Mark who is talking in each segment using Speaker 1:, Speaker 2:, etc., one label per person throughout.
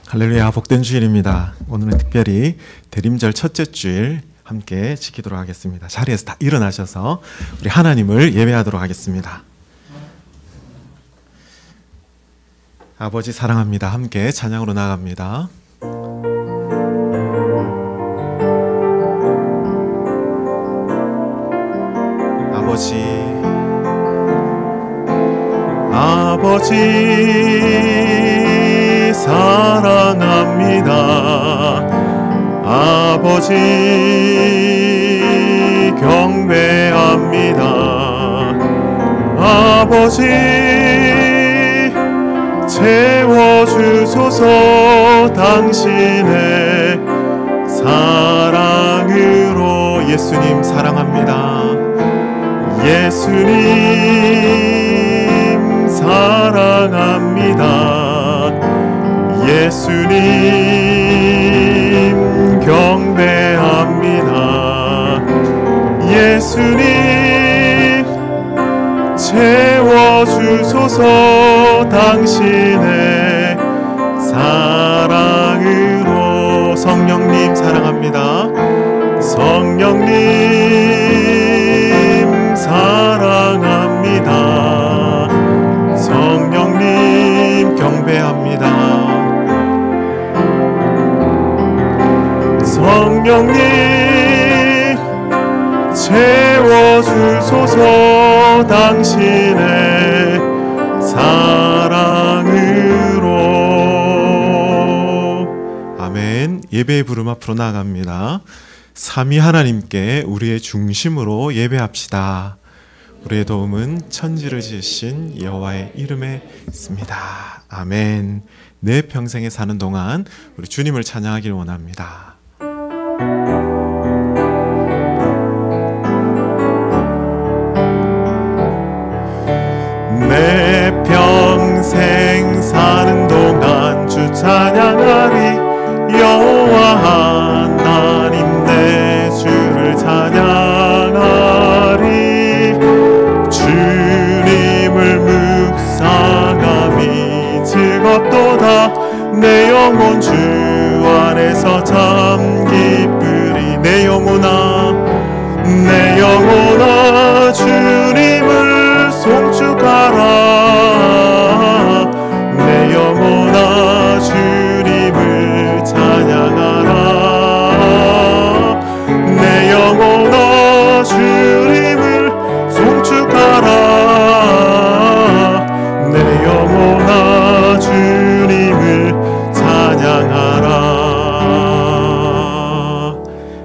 Speaker 1: 할렐루야, 복된 주일입니다. 오늘은 특별히 대림절 첫째 주일 함께 지키도록 하겠습니다. 자리에서 다 일어나셔서 우리 하나님을 예배하도록 하겠습니다. 아버지 사랑합니다. 함께 찬양으로 나아갑니다. 아버지 사랑합니다. 아버지 경배합니다. 아버지 채워주소서. 당신의 사랑으로. 예수님 사랑합니다. 예수님 사랑합니다. 예수님 경배합니다. 예수님 채워주소서. 당신의 사랑으로. 성령님 사랑합니다. 성령님 사랑합니다. 성령님 경배합니다. 성령님 채워주소서. 당신의 사랑으로. 아멘. 예배의 부름 앞으로 나아갑니다. 삼위 하나님께 우리의 중심으로 예배합시다. 우리의 도움은 천지를 지으신 여호와의 이름에 있습니다. 아멘. 내 평생에 사는 동안 우리 주님을 찬양하길 원합니다. 내 평생 사는 동안 주 찬양하리. 여호와 하나님 내 주를 찬양하리. 주님을 묵상함이 즐겁도다. 내 영혼 주 안에서 참 기쁘리. 내 영혼아 주님을 송축하라. 내 영혼아 주님을 찬양하라. 내 영혼아 주님을 송축하라. 내 영혼아 주님을 찬양하라.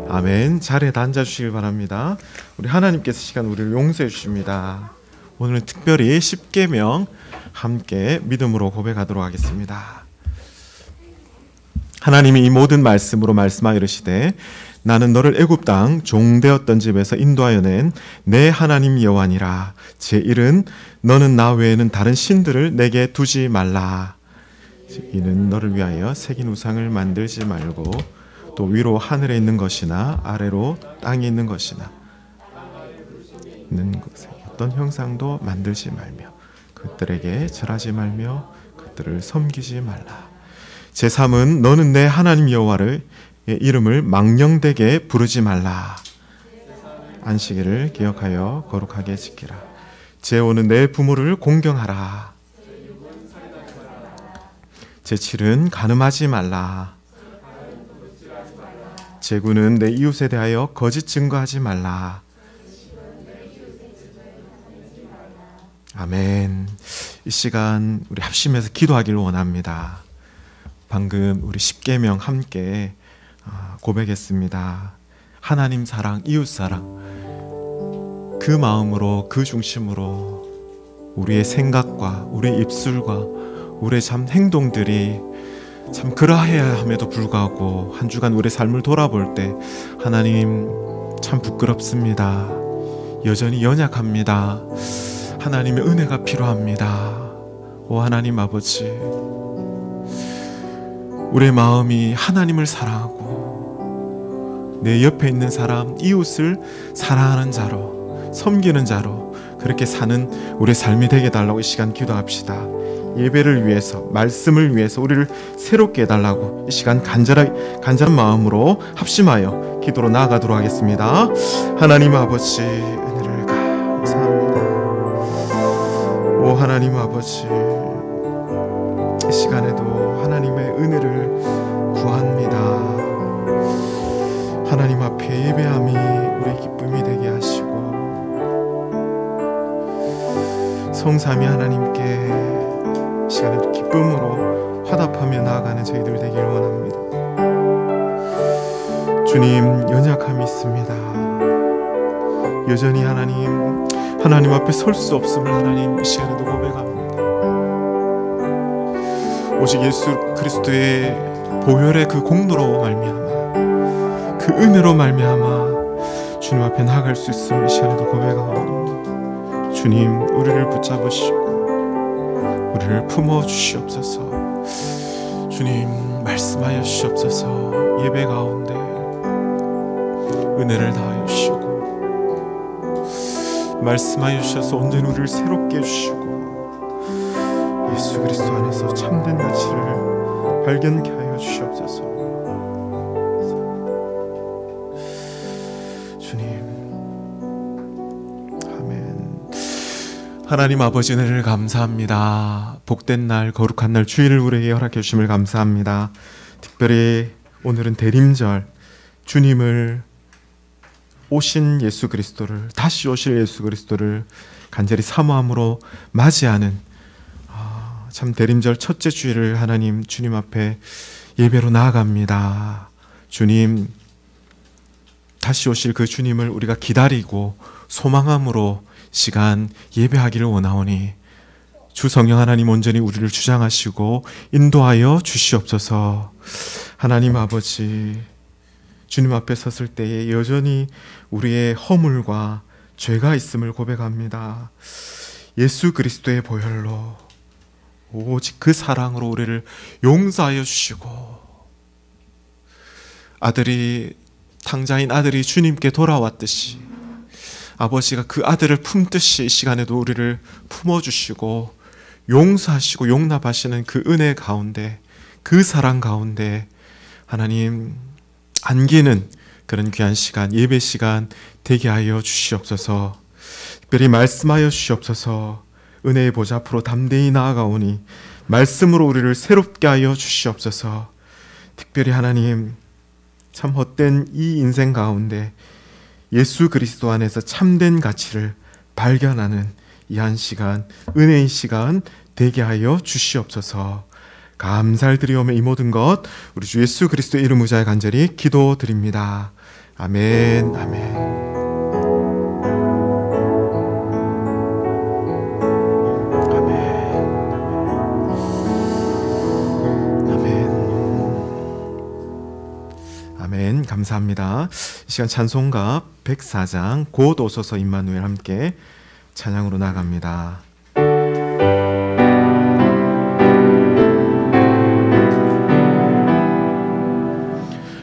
Speaker 1: 아멘. 자리에 앉아주시길 바랍니다. 우리 하나님께서 시간 우리를 용서해 주십니다. 오늘은 특별히 십계명 함께 믿음으로 고백하도록 하겠습니다. 하나님이 이 모든 말씀으로 말씀하여 이르시되 나는 너를 애굽 땅 종되었던 집에서 인도하여 낸 내 하나님 여호와니라. 제1은 너는 나 외에는 다른 신들을 내게 두지 말라. 이는 너를 위하여 새긴 우상을 만들지 말고 또 위로 하늘에 있는 것이나 아래로 땅에 있는 것이나 있는 것에 어떤 형상도 만들지 말며 그들에게 절하지 말며 그들을 섬기지 말라. 제3은 너는 내 하나님 여호와를 이름을 망령되게 부르지 말라. 안식일을 기억하여 거룩하게 지키라. 제5는 내 부모를 공경하라. 제7은 간음하지 말라. 제9는 내 이웃에 대하여 거짓 증거하지 말라. 아멘. 이 시간 우리 합심해서 기도하기를 원합니다. 방금 우리 십계명 함께 고백했습니다. 하나님 사랑, 이웃 사랑, 그 마음으로 그 중심으로 우리의 생각과 우리의 입술과 우리의 참 행동들이 참 그러해야 함에도 불구하고 한 주간 우리의 삶을 돌아볼 때 하나님 참 부끄럽습니다. 여전히 연약합니다. 하나님의 은혜가 필요합니다. 오 하나님 아버지, 우리의 마음이 하나님을 사랑하고 내 옆에 있는 사람, 이웃을 사랑하는 자로, 섬기는 자로 그렇게 사는 우리의 삶이 되게 달라고 이 시간 기도합시다. 예배를 위해서, 말씀을 위해서 우리를 새롭게 해달라고 이 시간 간절한 마음으로 합심하여 기도로 나아가도록 하겠습니다. 하나님 아버지, 은혜를 감사합니다. 오 하나님 아버지, 이 시간에도 하나님의 은혜를 구합니다. 하나님 앞에 예배함이 우리의 기쁨이 되게 하시고, 성삼위 하나님께 이 시간에도 기쁨으로 화답하며 나아가는 저희들 되길 원합니다. 주님, 연약함이 있습니다. 여전히 하나님 앞에 설 수 없음을 하나님 이 시간에도 고백합니다. 오직 예수 그리스도의 보혈의 그 공로로 말미암아, 그 은혜로 말미암아 주님 앞에 나아갈 수 있음을 이 시간에도 고백하옵니다. 주님, 우리를 붙잡으시고 우리를 품어주시옵소서. 주님, 말씀하여 주시옵소서. 예배 가운데 은혜를 다하여 주시고 말씀하여 주셔서 온전히 우리를 새롭게 해주시고 예수 그리스도 안에서 참된 가치를 발견케 하여 주시옵소서. 주님, 아멘. 하나님 아버지, 은혜를 감사합니다. 복된 날, 거룩한 날, 주일을 우리에게 허락해 주심을 감사합니다. 특별히 오늘은 대림절, 주님을 오신 예수 그리스도를, 다시 오실 예수 그리스도를 간절히 사모함으로 맞이하는 참 대림절 첫째 주일을 하나님 주님 앞에 예배로 나아갑니다. 주님, 다시 오실 그 주님을 우리가 기다리고 소망함으로 시간 예배하기를 원하오니 주 성령 하나님 온전히 우리를 주장하시고 인도하여 주시옵소서. 하나님 아버지, 주님 앞에 섰을 때에 여전히 우리의 허물과 죄가 있음을 고백합니다. 예수 그리스도의 보혈로, 오직 그 사랑으로 우리를 용서하여 주시고, 탕자인 아들이 주님께 돌아왔듯이 아버지가 그 아들을 품듯이 이 시간에도 우리를 품어주시고 용서하시고 용납하시는 그 은혜 가운데, 그 사랑 가운데 하나님 안기는 그런 귀한 시간, 예배 시간 되게 하여 주시옵소서. 특별히 말씀하여 주시옵소서. 은혜의 보좌 앞으로 담대히 나아가오니 말씀으로 우리를 새롭게 하여 주시옵소서. 특별히 하나님, 참 헛된 이 인생 가운데 예수 그리스도 안에서 참된 가치를 발견하는 이 한 시간, 은혜의 시간 되게 하여 주시옵소서. 감사를 드리오며 이 모든 것 우리 주 예수 그리스도의 이름 의지하여 간절히 기도드립니다. 아멘, 아멘. 아멘. 감사합니다. 이 시간 찬송가 104장 곧 오소서 임마누엘 함께 찬양으로 나갑니다.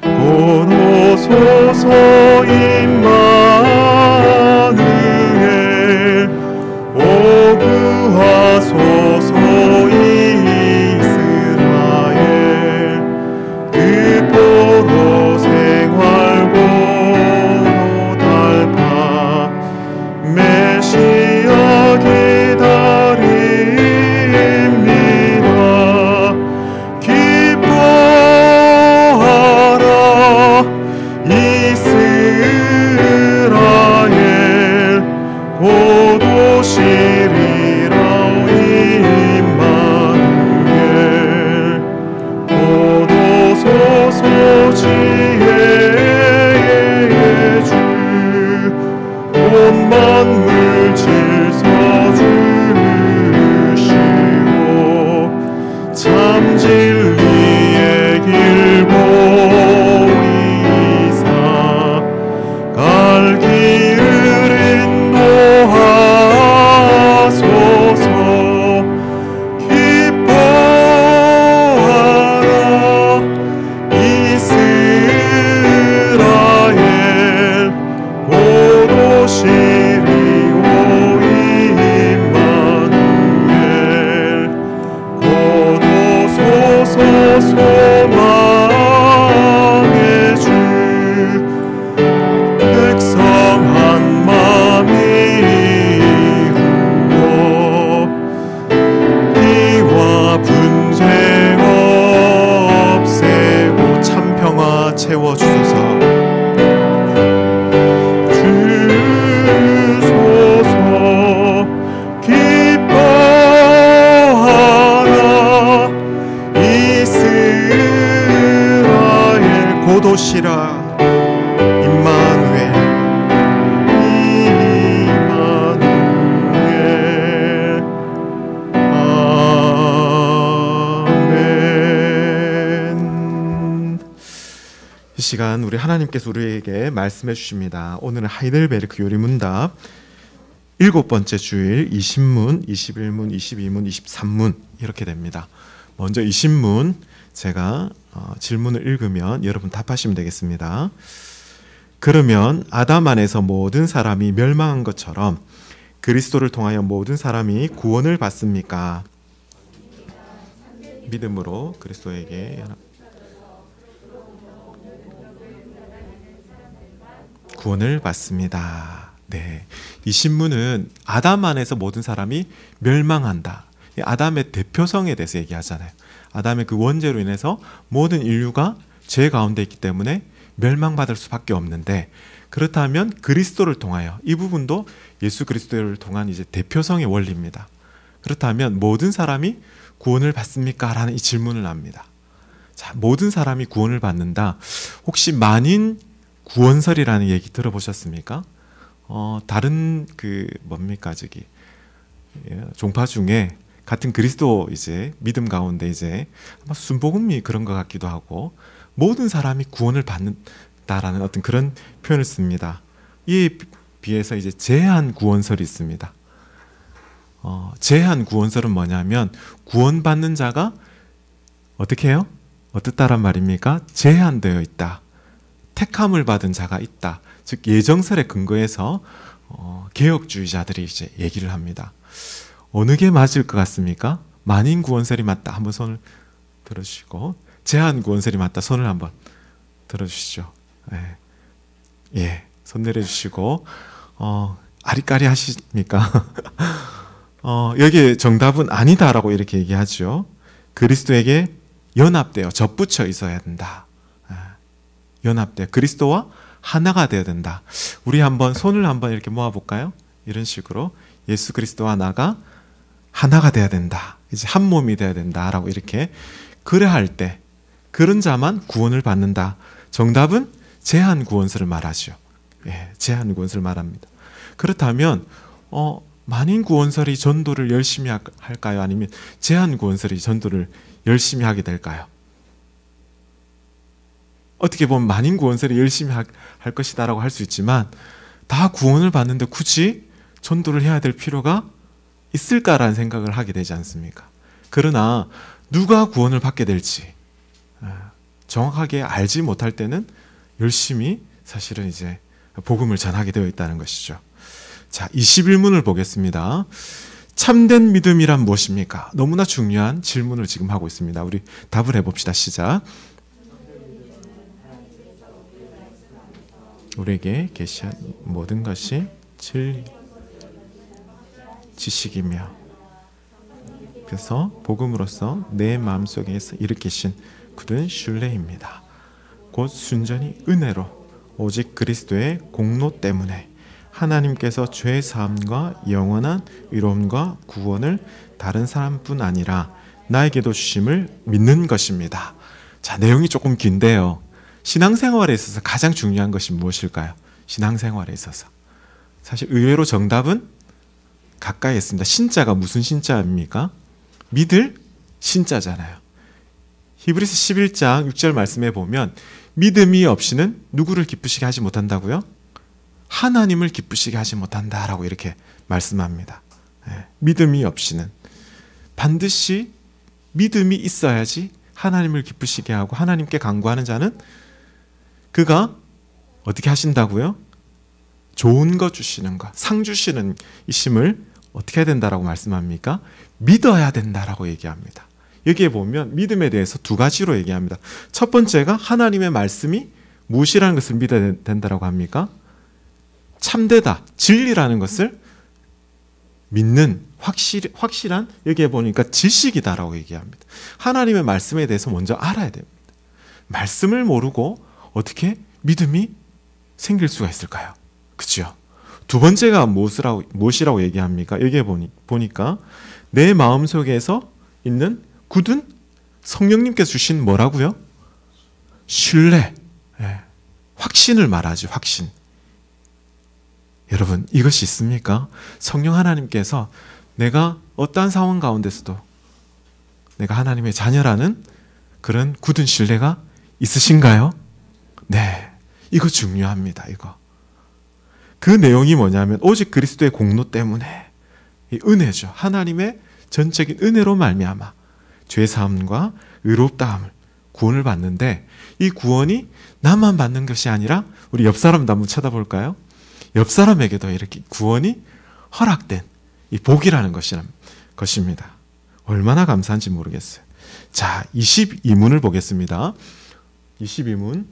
Speaker 1: 곧 오소서 임마누엘 오 구하소서 이스라엘 그 보러 생활고로 달파 메시아 기다립니다. 기뻐하라 이스라엘 곧 오시리라 임마누엘 곧 오소서 지혜의 주 온 만물 질서 주시고 참 진리의 길 보이사 갈 길을 인도하소서. 기뻐하라 이스라엘 곧 오시리오 임마누엘 소망의 주 백성한 맘 이루어 비와 분쟁 없애고 참 평화 채워주소서. 고도시라 임마누엘 아멘. 이 시간 우리 하나님께서 우리에게 말씀해 주십니다. 오늘은 하이델베르크 요리문답 7번째 주일 20문, 21문, 22문, 23문 이렇게 됩니다. 먼저 20문 제가 질문을 읽으면 여러분 답하시면 되겠습니다. 그러면 아담 안에서 모든 사람이 멸망한 것처럼 그리스도를 통하여 모든 사람이 구원을 받습니까? 믿음으로 그리스도에게 구원을 받습니다. 네, 이 신문은 아담 안에서 모든 사람이 멸망한다. 아담의 대표성에 대해서 얘기하잖아요. 아담의 그 원죄로 인해서 모든 인류가 죄 가운데 있기 때문에 멸망받을 수밖에 없는데, 그렇다면 그리스도를 통하여, 이 부분도 예수 그리스도를 통한 이제 대표성의 원리입니다. 그렇다면 모든 사람이 구원을 받습니까? 라는 이 질문을 합니다. 자, 모든 사람이 구원을 받는다. 혹시 만인 구원설이라는 얘기 들어보셨습니까? 다른 뭡니까 저기 종파 중에 같은 그리스도 이제 믿음 가운데 이제 아마 순복음이 그런 것 같기도 하고, 모든 사람이 구원을 받는다라는 어떤 그런 표현을 씁니다. 이에 비해서 이제 제한 구원설이 있습니다. 제한 구원설은 뭐냐면 구원받는 자가 어떻게 해요? 어떻다란 말입니까? 제한되어 있다. 택함을 받은 자가 있다. 즉 예정설에 근거해서 개혁주의자들이 이제 얘기를 합니다. 어느 게 맞을 것 같습니까? 만인 구원설이 맞다. 한번 손을 들어주시고, 제한 구원설이 맞다. 손을 한번 들어주시죠. 네. 예, 손 내려주시고, 아리까리 하십니까? 여기 정답은 아니다라고 이렇게 얘기하죠. 그리스도에게 연합되어 접붙여 있어야 된다. 연합되어 그리스도와 하나가 되어야 된다. 우리 한번 손을 한번 이렇게 모아볼까요? 이런 식으로 예수 그리스도와 나가 하나가 돼야 된다. 이제 한 몸이 돼야 된다라고 이렇게 그래할 때 그런 자만 구원을 받는다. 정답은 제한 구원설을 말하죠. 예, 제한 구원설을 말합니다. 그렇다면 만인 구원설이 전도를 열심히 할까요? 아니면 제한 구원설이 전도를 열심히 하게 될까요? 어떻게 보면 만인 구원설이 열심히 할 것이다라고 할 수 있지만, 다 구원을 받는데 굳이 전도를 해야 될 필요가 있을까라는 생각을 하게 되지 않습니까? 그러나 누가 구원을 받게 될지 정확하게 알지 못할 때는 열심히 사실은 이제 복음을 전하게 되어 있다는 것이죠. 자, 21문을 보겠습니다. 참된 믿음이란 무엇입니까? 너무나 중요한 질문을 지금 하고 있습니다. 우리 답을 해봅시다. 시작. 우리에게 계시한 모든 것이 진리, 지식이며, 그래서 복음으로서 내 마음속에서 일으키신 굳은 신뢰입니다. 곧 순전히 은혜로 오직 그리스도의 공로 때문에 하나님께서 죄 사함과 영원한 의로움과 구원을 다른 사람뿐 아니라 나에게도 주심을 믿는 것입니다. 자, 내용이 조금 긴데요. 신앙생활에 있어서 가장 중요한 것이 무엇일까요? 신앙생활에 있어서 사실 의외로 정답은 가까이 있습니다. 신자가 무슨 신자입니까? 믿을 신자잖아요. 히브리서 11장 6절 말씀에 보면 믿음이 없이는 누구를 기쁘시게 하지 못한다고요? 하나님을 기쁘시게 하지 못한다라고 이렇게 말씀합니다. 믿음이 없이는, 반드시 믿음이 있어야지 하나님을 기쁘시게 하고 하나님께 간구하는 자는 그가 어떻게 하신다고요? 좋은 거 주시는 것, 상 주시는 이심을 어떻게 해야 된다라고 말씀합니까? 믿어야 된다라고 얘기합니다. 여기에 보면 믿음에 대해서 두 가지로 얘기합니다. 첫 번째가 하나님의 말씀이 무엇이라는 것을 믿어야 된다고 합니까? 참되다, 진리라는 것을 믿는 확실한, 여기에 보니까 지식이다라고 얘기합니다. 하나님의 말씀에 대해서 먼저 알아야 됩니다. 말씀을 모르고 어떻게 믿음이 생길 수가 있을까요? 그렇죠? 두 번째가 무엇이라고 얘기합니까? 여기에 보니까 내 마음속에서 있는 굳은 성령님께서 주신 뭐라고요? 신뢰, 확신을 말하죠. 확신. 여러분, 이것이 있습니까? 성령 하나님께서 내가 어떠한 상황 가운데서도 내가 하나님의 자녀라는 그런 굳은 신뢰가 있으신가요? 네, 이거 중요합니다. 이거. 그 내용이 뭐냐면 오직 그리스도의 공로 때문에 이 은혜죠. 하나님의 전적인 은혜로 말미암아 죄사함과 의롭다함을 구원을 받는데, 이 구원이 나만 받는 것이 아니라 우리 옆 사람도 한번 쳐다볼까요? 옆 사람에게도 이렇게 구원이 허락된 이 복이라는 것입니다. 얼마나 감사한지 모르겠어요. 자, 22문을 보겠습니다. 22문.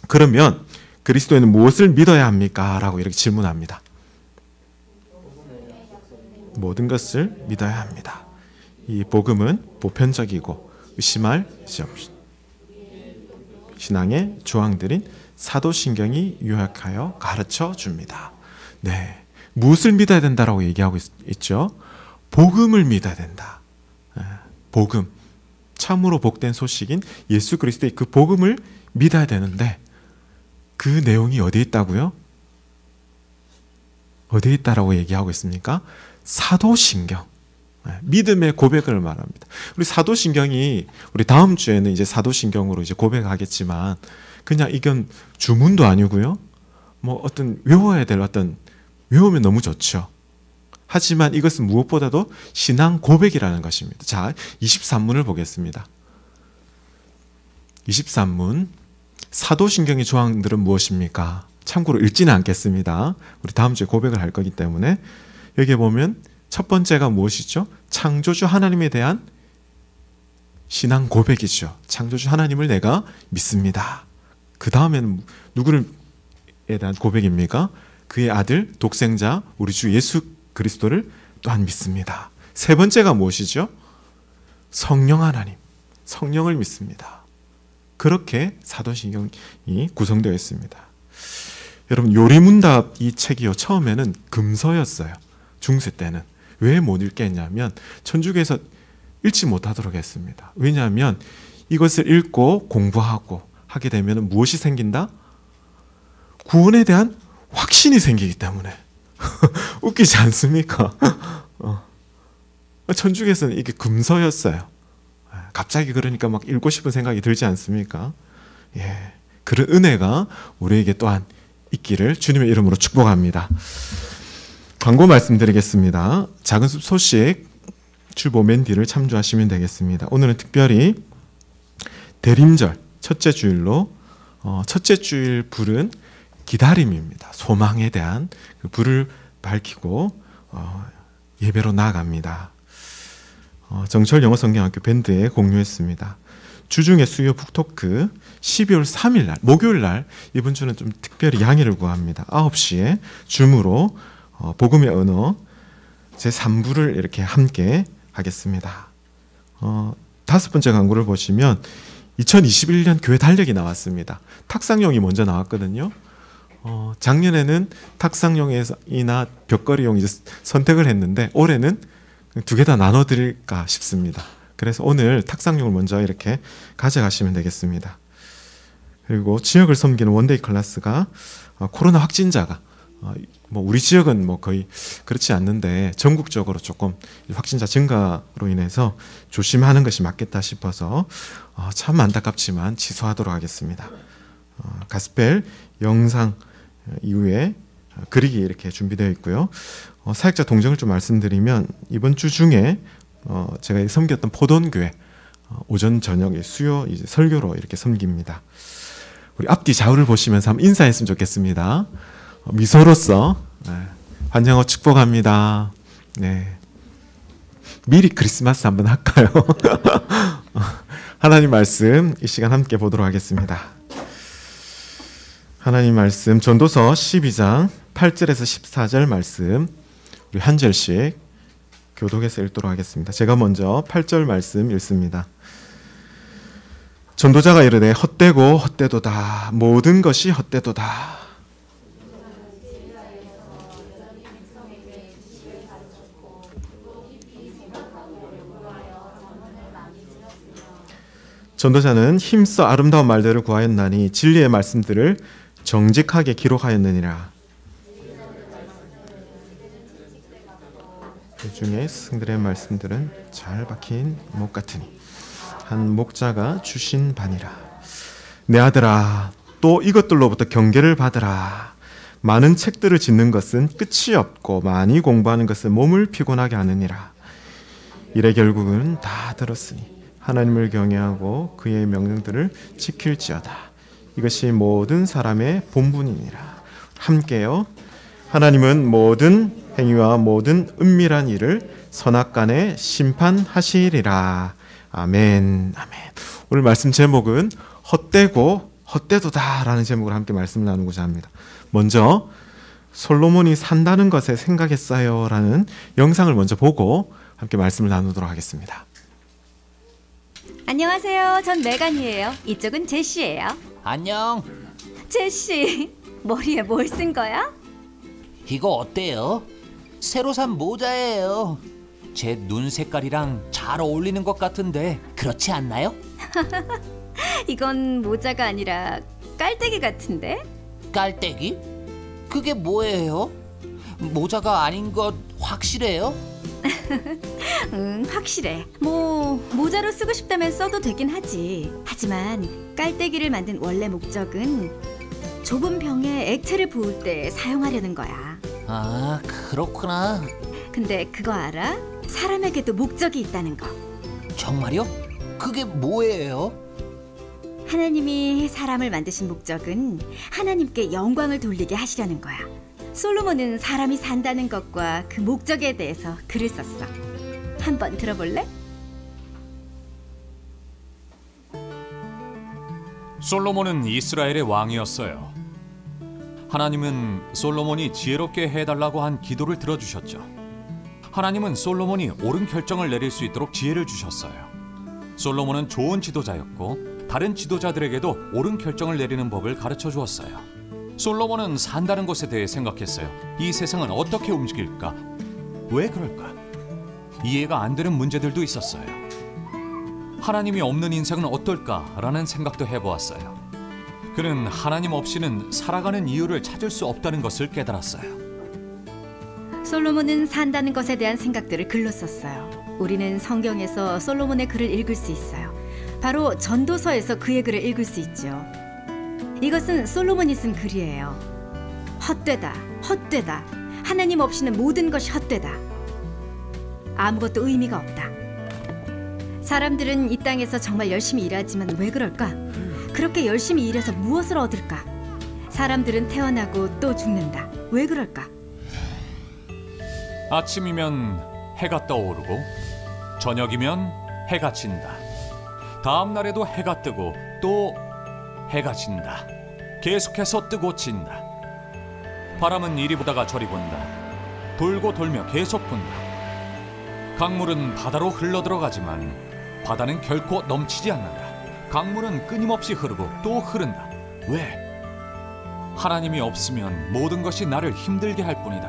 Speaker 1: 그러면 그리스도에는 무엇을 믿어야 합니까? 라고 이렇게 질문합니다. 모든 것을 믿어야 합니다. 이 복음은 보편적이고 의심할 수 없이 신앙의 조항들인 사도신경이 요약하여 가르쳐 줍니다. 네, 무엇을 믿어야 된다라고 얘기하고 있죠? 복음을 믿어야 된다. 복음, 참으로 복된 소식인 예수 그리스도의 그 복음을 믿어야 되는데, 그 내용이 어디에 있다고요? 어디에 있다라고 얘기하고 있습니까? 사도신경, 믿음의 고백을 말합니다. 우리 사도신경이, 우리 다음 주에는 이제 사도신경으로 이제 고백하겠지만, 그냥 이건 주문도 아니고요. 뭐 어떤 외워야 될 외우면 너무 좋죠. 하지만 이것은 무엇보다도 신앙 고백이라는 것입니다. 자, 23문을 보겠습니다. 23문. 사도신경의 조항들은 무엇입니까? 참고로 읽지는 않겠습니다. 우리 다음 주에 고백을 할 거기 때문에. 여기에 보면 첫 번째가 무엇이죠? 창조주 하나님에 대한 신앙 고백이죠. 창조주 하나님을 내가 믿습니다. 그 다음에는 누구에 대한 고백입니까? 그의 아들 독생자 우리 주 예수 그리스도를 또한 믿습니다. 세 번째가 무엇이죠? 성령 하나님, 성령을 믿습니다. 그렇게 사도신경이 구성되어 있습니다. 여러분, 요리문답 이 책이요, 처음에는 금서였어요. 중세 때는. 왜 못 읽겠냐면 천주교에서 읽지 못하도록 했습니다. 왜냐하면 이것을 읽고 공부하고 하게 되면 무엇이 생긴다? 구원에 대한 확신이 생기기 때문에. 웃기지 않습니까? 천주교에서는 이게 금서였어요. 갑자기 그러니까 막 읽고 싶은 생각이 들지 않습니까? 예, 그런 은혜가 우리에게 또한 있기를 주님의 이름으로 축복합니다. 광고 말씀드리겠습니다. 작은 숲 소식 주보 맨 뒤를 참조하시면 되겠습니다. 오늘은 특별히 대림절 첫째 주일로 첫째 주일 불은 기다림입니다. 소망에 대한 그 불을 밝히고 예배로 나아갑니다. 정철 영어성경학교 밴드에 공유했습니다. 주중에 수요 북토크 12월 3일 날 목요일 날, 이번 주는 좀 특별히 양해를 구합니다. 9시에 줌으로 복음의 언어 제3부를 이렇게 함께 하겠습니다. 다섯 번째 광고를 보시면 2021년 교회 달력이 나왔습니다. 탁상용이 먼저 나왔거든요. 작년에는 탁상용이나 벽걸이용 이제 선택을 했는데 올해는 두 개 다 나눠드릴까 싶습니다. 그래서 오늘 탁상용을 먼저 이렇게 가져가시면 되겠습니다. 그리고 지역을 섬기는 원데이 클래스가 코로나 확진자가 뭐 우리 지역은 뭐 거의 그렇지 않는데 전국적으로 조금 확진자 증가로 인해서 조심하는 것이 맞겠다 싶어서 참 안타깝지만 취소하도록 하겠습니다. 가스펠 영상 이후에 그리기 이렇게 준비되어 있고요. 사역자 동정을 좀 말씀드리면 이번 주 중에 제가 섬겼던 포돈교회 오전 저녁에 수요 이제 설교로 이렇게 섬깁니다. 우리 앞뒤 좌우를 보시면서 한번 인사했으면 좋겠습니다. 미소로서 환영하고 축복합니다. 네. 미리 크리스마스 한번 할까요? 하나님 말씀 이 시간 함께 보도록 하겠습니다. 하나님 말씀 전도서 12장 8절에서 14절 말씀 우리 한 절씩 교독해서 읽도록 하겠습니다. 제가 먼저 8절 말씀 읽습니다. 전도자가 이르되 헛되고 헛되도다 모든 것이 헛되도다. 전도자는 힘써 아름다운 말들을 구하였나니 진리의 말씀들을 정직하게 기록하였느니라. 그 중에 스승들의 말씀들은 잘 박힌 목 같으니 한 목자가 주신 바니라. 내 아들아 또 이것들로부터 경계를 받으라. 많은 책들을 짓는 것은 끝이 없고 많이 공부하는 것은 몸을 피곤하게 하느니라. 이래 결국은 다 들었으니 하나님을 경외하고 그의 명령들을 지킬지어다. 이것이 모든 사람의 본분이니라. 함께요. 하나님은 모든 행위와 모든 은밀한 일을 선악간에 심판하시리라. 아멘. 아멘. 오늘 말씀 제목은 헛되고 헛되도다라는 제목으로 함께 말씀을 나누고자 합니다. 먼저 솔로몬이 산다는 것에 생각했어요라는 영상을 먼저 보고 함께 말씀을 나누도록 하겠습니다.
Speaker 2: 안녕하세요. 전 메간이에요. 이쪽은 제시예요.
Speaker 3: 안녕.
Speaker 2: 제시, 머리에 뭘 쓴 거야?
Speaker 3: 이거 어때요? 새로 산 모자예요. 제 눈 색깔이랑 잘 어울리는 것 같은데 그렇지 않나요?
Speaker 2: 이건 모자가 아니라 깔때기 같은데?
Speaker 3: 깔때기? 그게 뭐예요? 모자가 아닌 것 확실해요?
Speaker 2: 확실해. 모자로 쓰고 싶다면 써도 되긴 하지. 하지만 깔때기를 만든 원래 목적은 좁은 병에 액체를 부을 때 사용하려는 거야.
Speaker 3: 아, 그렇구나.
Speaker 2: 근데 그거 알아? 사람에게도 목적이 있다는 거.
Speaker 3: 정말요? 그게 뭐예요?
Speaker 2: 하나님이 사람을 만드신 목적은 하나님께 영광을 돌리게 하시려는 거야. 솔로몬은 사람이 산다는 것과 그 목적에 대해서 글을 썼어. 한번 들어볼래?
Speaker 4: 솔로몬은 이스라엘의 왕이었어요. 하나님은 솔로몬이 지혜롭게 해달라고 한 기도를 들어주셨죠. 하나님은 솔로몬이 옳은 결정을 내릴 수 있도록 지혜를 주셨어요. 솔로몬은 좋은 지도자였고 다른 지도자들에게도 옳은 결정을 내리는 법을 가르쳐 주었어요. 솔로몬은 산다는 것에 대해 생각했어요. 이 세상은 어떻게 움직일까? 왜 그럴까? 이해가 안 되는 문제들도 있었어요. 하나님이 없는 인생은 어떨까라는 생각도 해보았어요. 그는 하나님 없이는 살아가는 이유를 찾을 수 없다는 것을 깨달았어요.
Speaker 2: 솔로몬은 산다는 것에 대한 생각들을 글로 썼어요. 우리는 성경에서 솔로몬의 글을 읽을 수 있어요. 바로 전도서에서 그의 글을 읽을 수 있죠. 이것은 솔로몬이 쓴 글이에요. 헛되다, 헛되다. 하나님 없이는 모든 것이 헛되다. 아무것도 의미가 없다. 사람들은 이 땅에서 정말 열심히 일하지만 왜 그럴까? 그렇게 열심히 일해서 무엇을 얻을까? 사람들은 태어나고 또 죽는다. 왜 그럴까?
Speaker 4: 아침이면 해가 떠오르고 저녁이면 해가 진다. 다음 날에도 해가 뜨고 또 해가 진다. 계속해서 뜨고 진다. 바람은 이리 부다가 저리 분다. 돌고 돌며 계속 분다. 강물은 바다로 흘러들어가지만 바다는 결코 넘치지 않는다. 강물은 끊임없이 흐르고 또 흐른다. 왜? 하나님이 없으면 모든 것이 나를 힘들게 할 뿐이다.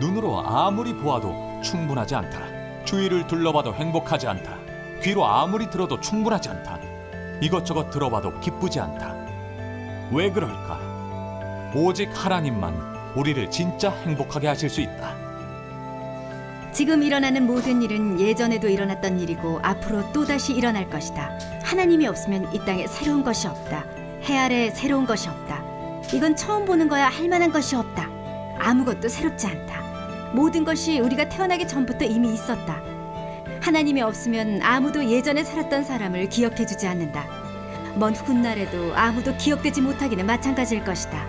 Speaker 4: 눈으로 아무리 보아도 충분하지 않다. 주위를 둘러봐도 행복하지 않다. 귀로 아무리 들어도 충분하지 않다. 이것저것 들어봐도 기쁘지 않다. 왜 그럴까? 오직 하나님만 우리를 진짜 행복하게 하실 수 있다.
Speaker 2: 지금 일어나는 모든 일은 예전에도 일어났던 일이고 앞으로 또다시 일어날 것이다. 하나님이 없으면 이 땅에 새로운 것이 없다. 해 아래 새로운 것이 없다. 이건 처음 보는 거야 할 만한 것이 없다. 아무것도 새롭지 않다. 모든 것이 우리가 태어나기 전부터 이미 있었다. 하나님이 없으면 아무도 예전에 살았던 사람을 기억해주지 않는다. 먼 훗날에도 아무도 기억되지 못하기는 마찬가지일 것이다.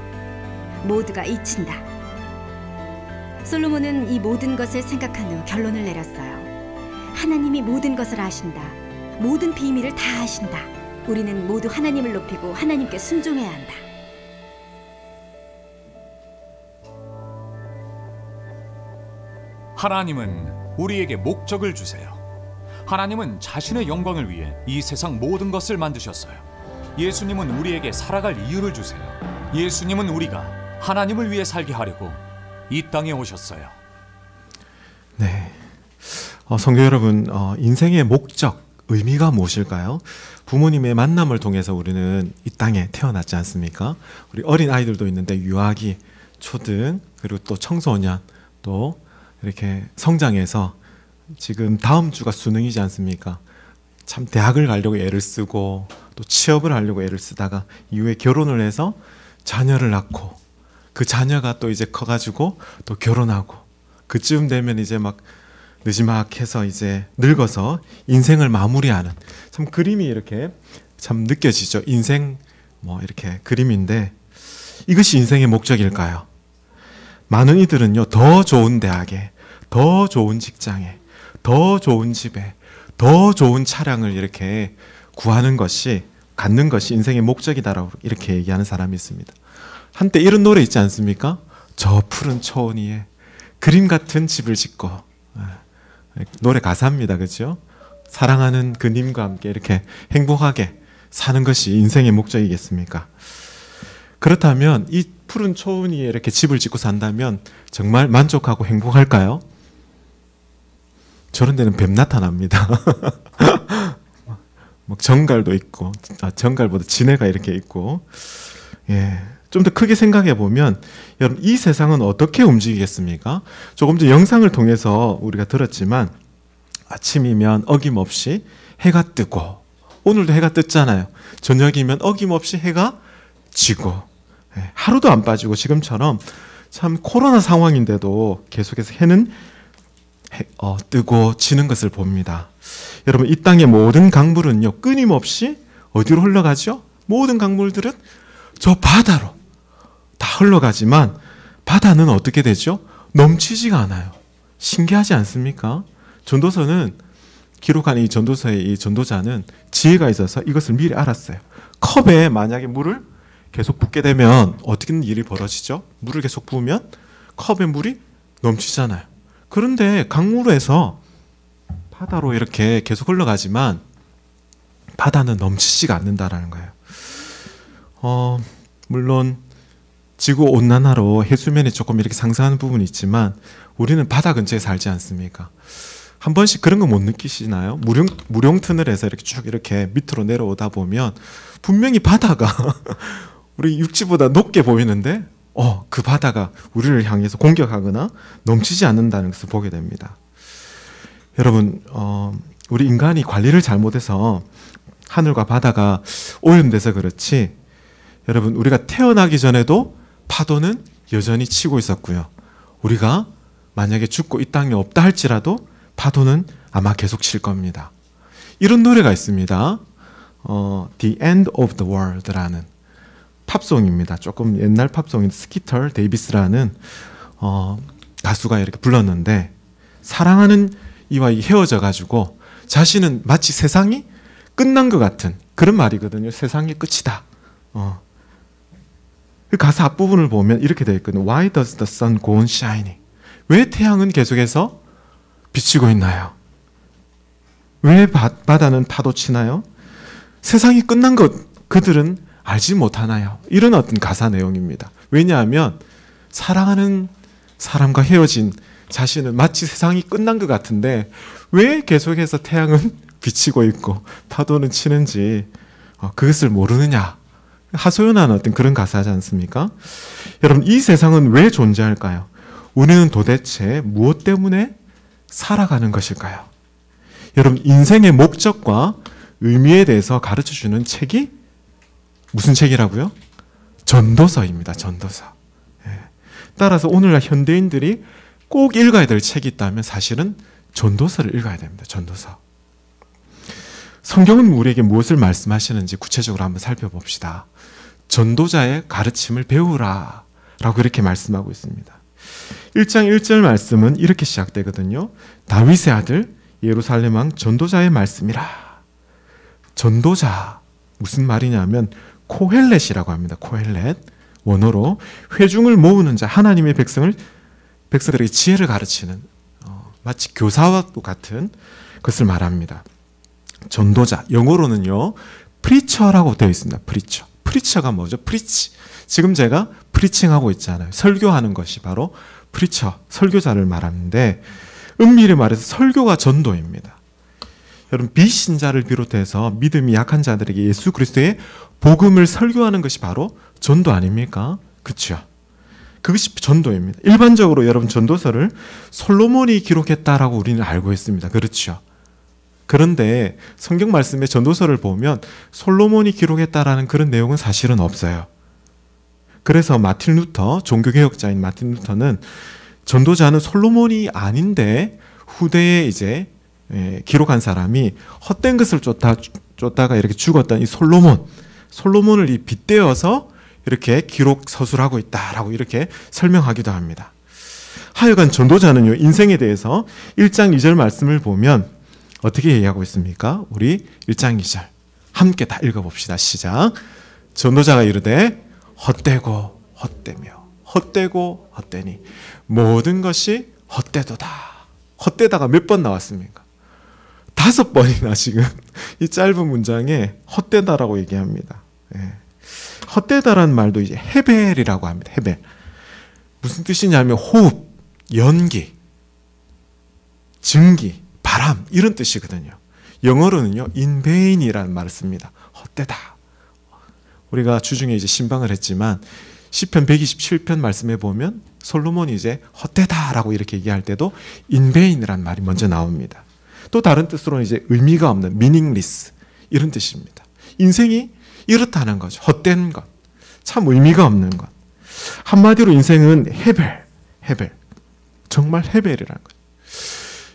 Speaker 2: 모두가 잊힌다. 솔로몬은 이 모든 것을 생각한 후 결론을 내렸어요. 하나님이 모든 것을 아신다. 모든 비밀을 다 아신다. 우리는 모두 하나님을 높이고 하나님께 순종해야 한다.
Speaker 4: 하나님은 우리에게 목적을 주세요. 하나님은 자신의 영광을 위해 이 세상 모든 것을 만드셨어요. 예수님은 우리에게 살아갈 이유를 주세요. 예수님은 우리가 하나님을 위해 살게 하려고 이 땅에 오셨어요.
Speaker 1: 네, 성도 여러분, 인생의 목적, 의미가 무엇일까요? 부모님의 만남을 통해서 우리는 이 땅에 태어났지 않습니까? 우리 어린 아이들도 있는데 유아기, 초등, 그리고 또 청소년, 또 이렇게 성장해서 지금 다음 주가 수능이지 않습니까? 참 대학을 가려고 애를 쓰고 또 취업을 하려고 애를 쓰다가 이후에 결혼을 해서 자녀를 낳고 그 자녀가 또 이제 커가지고 또 결혼하고 그쯤 되면 이제 막 느지막해서 이제 늙어서 인생을 마무리하는 참 그림이 이렇게 참 느껴지죠. 인생 뭐 이렇게 그림인데 이것이 인생의 목적일까요? 많은 이들은요, 더 좋은 대학에, 더 좋은 직장에, 더 좋은 집에, 더 좋은 차량을 이렇게 구하는 것이, 갖는 것이 인생의 목적이다라고 이렇게 얘기하는 사람이 있습니다. 한때 이런 노래 있지 않습니까? 저 푸른 초원 위에 그림 같은 집을 짓고, 노래 가사입니다. 그렇죠? 사랑하는 그님과 함께 이렇게 행복하게 사는 것이 인생의 목적이겠습니까? 그렇다면 이 푸른 초원 위에 이렇게 집을 짓고 산다면 정말 만족하고 행복할까요? 저런 데는 뱀 나타납니다. 뭐 정갈도 있고, 정갈보다 진해가 이렇게 있고, 예. 좀 더 크게 생각해 보면, 여러분, 이 세상은 어떻게 움직이겠습니까? 조금 전 영상을 통해서 우리가 들었지만, 아침이면 어김없이 해가 뜨고, 오늘도 해가 떴잖아요. 저녁이면 어김없이 해가 지고, 예. 하루도 안 빠지고, 지금처럼 참 코로나 상황인데도 계속해서 해는 뜨고 지는 것을 봅니다. 여러분, 이 땅의 모든 강물은요, 끊임없이 어디로 흘러가죠? 모든 강물들은 저 바다로 다 흘러가지만 바다는 어떻게 되죠? 넘치지가 않아요. 신기하지 않습니까? 전도서는 기록한 이 전도서의 이 전도자는 지혜가 있어서 이것을 미리 알았어요. 컵에 만약에 물을 계속 붓게 되면 어떻게 일이 벌어지죠? 물을 계속 부으면 컵에 물이 넘치잖아요. 그런데 강물에서 바다로 이렇게 계속 흘러가지만 바다는 넘치지가 않는다라는 거예요. 물론 지구 온난화로 해수면이 조금 이렇게 상승하는 부분이 있지만 우리는 바다 근처에 살지 않습니까? 한 번씩 그런 거 못 느끼시나요? 무령 터널에서 이렇게 쭉 이렇게 밑으로 내려오다 보면 분명히 바다가 우리 육지보다 높게 보이는데 그 바다가 우리를 향해서 공격하거나 넘치지 않는다는 것을 보게 됩니다. 여러분, 우리 인간이 관리를 잘못해서 하늘과 바다가 오염돼서 그렇지, 여러분, 우리가 태어나기 전에도 파도는 여전히 치고 있었고요. 우리가 만약에 죽고 이 땅에 없다 할지라도 파도는 아마 계속 칠 겁니다. 이런 노래가 있습니다. The End of the World라는 팝송입니다. 조금 옛날 팝송인데 스키터 데이비스라는 가수가 이렇게 불렀는데, 사랑하는 이와 헤어져 가지고 자신은 마치 세상이 끝난 것 같은 그런 말이거든요. 세상이 끝이다. 그 가사 앞부분을 보면 이렇게 되어 있거든요. Why does the sun go on shining? 왜 태양은 계속해서 비치고 있나요? 왜 바다는 파도 치나요? 세상이 끝난 것 그들은 알지 못하나요? 이런 어떤 가사 내용입니다. 왜냐하면 사랑하는 사람과 헤어진 자신은 마치 세상이 끝난 것 같은데 왜 계속해서 태양은 비치고 있고 파도는 치는지 그것을 모르느냐, 하소연하는 어떤 그런 가사지 않습니까? 여러분, 이 세상은 왜 존재할까요? 우리는 도대체 무엇 때문에 살아가는 것일까요? 여러분, 인생의 목적과 의미에 대해서 가르쳐주는 책이 무슨 책이라고요? 전도서입니다. 전도서. 따라서 오늘날 현대인들이 꼭 읽어야 될 책이 있다면 사실은 전도서를 읽어야 됩니다. 전도서. 성경은 우리에게 무엇을 말씀하시는지 구체적으로 한번 살펴봅시다. 전도자의 가르침을 배우라 라고 이렇게 말씀하고 있습니다. 1장 1절 말씀은 이렇게 시작되거든요. 다윗의 아들 예루살렘 왕 전도자의 말씀이라. 전도자 무슨 말이냐면 코헬렛이라고 합니다. 코헬렛 원어로 회중을 모으는 자, 하나님의 백성들에게 지혜를 가르치는 마치 교사와 같은 것을 말합니다. 전도자 영어로는요 프리처라고 되어 있습니다. 프리처가 뭐죠? 프리치. 지금 제가 프리칭하고 있잖아요. 설교하는 것이 바로 프리처, 설교자를 말하는데 은밀히 말해서 설교가 전도입니다. 여러분 비신자를 비롯해서 믿음이 약한 자들에게 예수 그리스도의 복음을 설교하는 것이 바로 전도 아닙니까? 그렇죠? 그것이 전도입니다. 일반적으로 여러분 전도서를 솔로몬이 기록했다라고 우리는 알고 있습니다. 그렇죠? 그런데 성경 말씀의 전도서를 보면 솔로몬이 기록했다라는 그런 내용은 사실은 없어요. 그래서 마틴 루터, 종교개혁자인 마틴 루터는 전도자는 솔로몬이 아닌데 후대에 이제 기록한 사람이 헛된 것을 쫓다가 이렇게 죽었던 이 솔로몬을 이 빗대어서 이렇게 기록 서술하고 있다라고 이렇게 설명하기도 합니다. 하여간 전도자는요 인생에 대해서 1장 2절 말씀을 보면 어떻게 얘기하고 있습니까? 우리 1장 2절 함께 다 읽어봅시다. 시작. 전도자가 이르되 헛되고 헛되며 헛되고 헛되니 모든 것이 헛되도다. 헛되다가 몇 번 나왔습니까? 5번이나 지금 이 짧은 문장에 헛되다라고 얘기합니다. 헛되다라는 말도 이제 헤벨이라고 합니다. 헤벨. 무슨 뜻이냐면 호흡, 연기, 증기, 바람 이런 뜻이거든요. 영어로는요 in vain이라는 말을 씁니다. 헛되다. 우리가 주중에 이제 신방을 했지만 시편 127편 말씀에 보면 솔로몬이 이제 헛되다라고 이렇게 얘기할 때도 in vain이라는 말이 먼저 나옵니다. 또 다른 뜻으로는 이제 의미가 없는 meaningless 이런 뜻입니다. 인생이 이렇다는 거죠. 헛된 것, 참 의미가 없는 것. 한마디로 인생은 헤벨, 정말 헤벨이라는 거죠.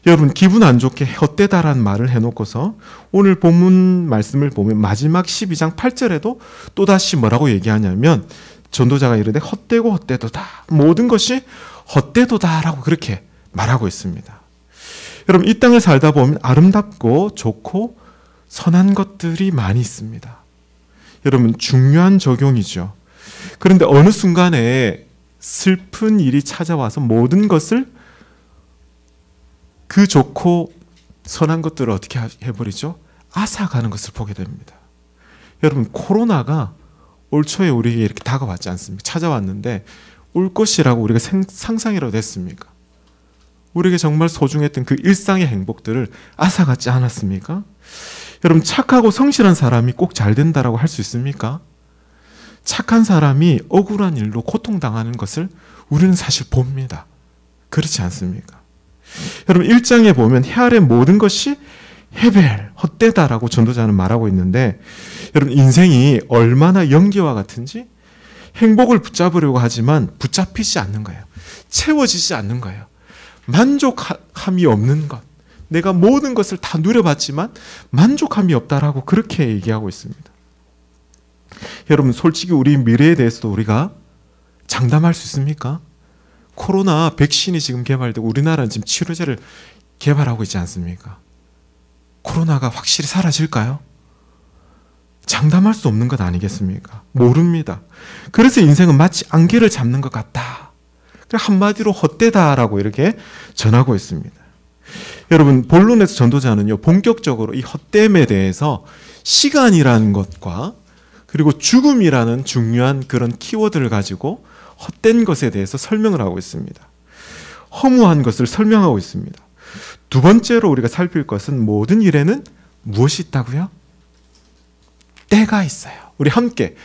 Speaker 1: 여러분 기분 안 좋게 헛되다라는 말을 해놓고서 오늘 본문 말씀을 보면 마지막 12장 8절에도 또다시 뭐라고 얘기하냐면 전도자가 이르되 헛되고 헛되도다. 모든 것이 헛되도다라고 그렇게 말하고 있습니다. 여러분 이 땅을 살다 보면 아름답고 좋고 선한 것들이 많이 있습니다. 여러분 중요한 적용이죠. 그런데 어느 순간에 슬픈 일이 찾아와서 모든 것을 그 좋고 선한 것들을 어떻게 해버리죠? 앗아가는 것을 보게 됩니다. 여러분 코로나가 올 초에 우리에게 이렇게 다가왔지 않습니까? 찾아왔는데 올 것이라고 우리가 상상이라도 했습니까? 우리에게 정말 소중했던 그 일상의 행복들을 앗아갔지 않았습니까? 여러분 착하고 성실한 사람이 꼭 잘 된다라고 할 수 있습니까? 착한 사람이 억울한 일로 고통당하는 것을 우리는 사실 봅니다. 그렇지 않습니까? 여러분 1장에 보면 해 아래 모든 것이 헤벨, 헛되다라고 전도자는 말하고 있는데 여러분 인생이 얼마나 연기와 같은지 행복을 붙잡으려고 하지만 붙잡히지 않는 거예요. 채워지지 않는 거예요. 만족함이 없는 것. 내가 모든 것을 다 누려봤지만 만족함이 없다라고 그렇게 얘기하고 있습니다. 여러분 솔직히 우리 미래에 대해서도 우리가 장담할 수 있습니까? 코로나 백신이 지금 개발되고 우리나라는 지금 치료제를 개발하고 있지 않습니까? 코로나가 확실히 사라질까요? 장담할 수 없는 것 아니겠습니까? 모릅니다. 그래서 인생은 마치 안개를 잡는 것 같다. 한마디로 헛되다라고 이렇게 전하고 있습니다. 여러분 본론에서 전도자는요 본격적으로 이 헛됨에 대해서 시간이라는 것과 그리고 죽음이라는 중요한 그런 키워드를 가지고 헛된 것에 대해서 설명을 하고 있습니다. 허무한 것을 설명하고 있습니다. 두 번째로 우리가 살필 것은 모든 일에는 무엇이 있다고요? 때가 있어요. 우리 함께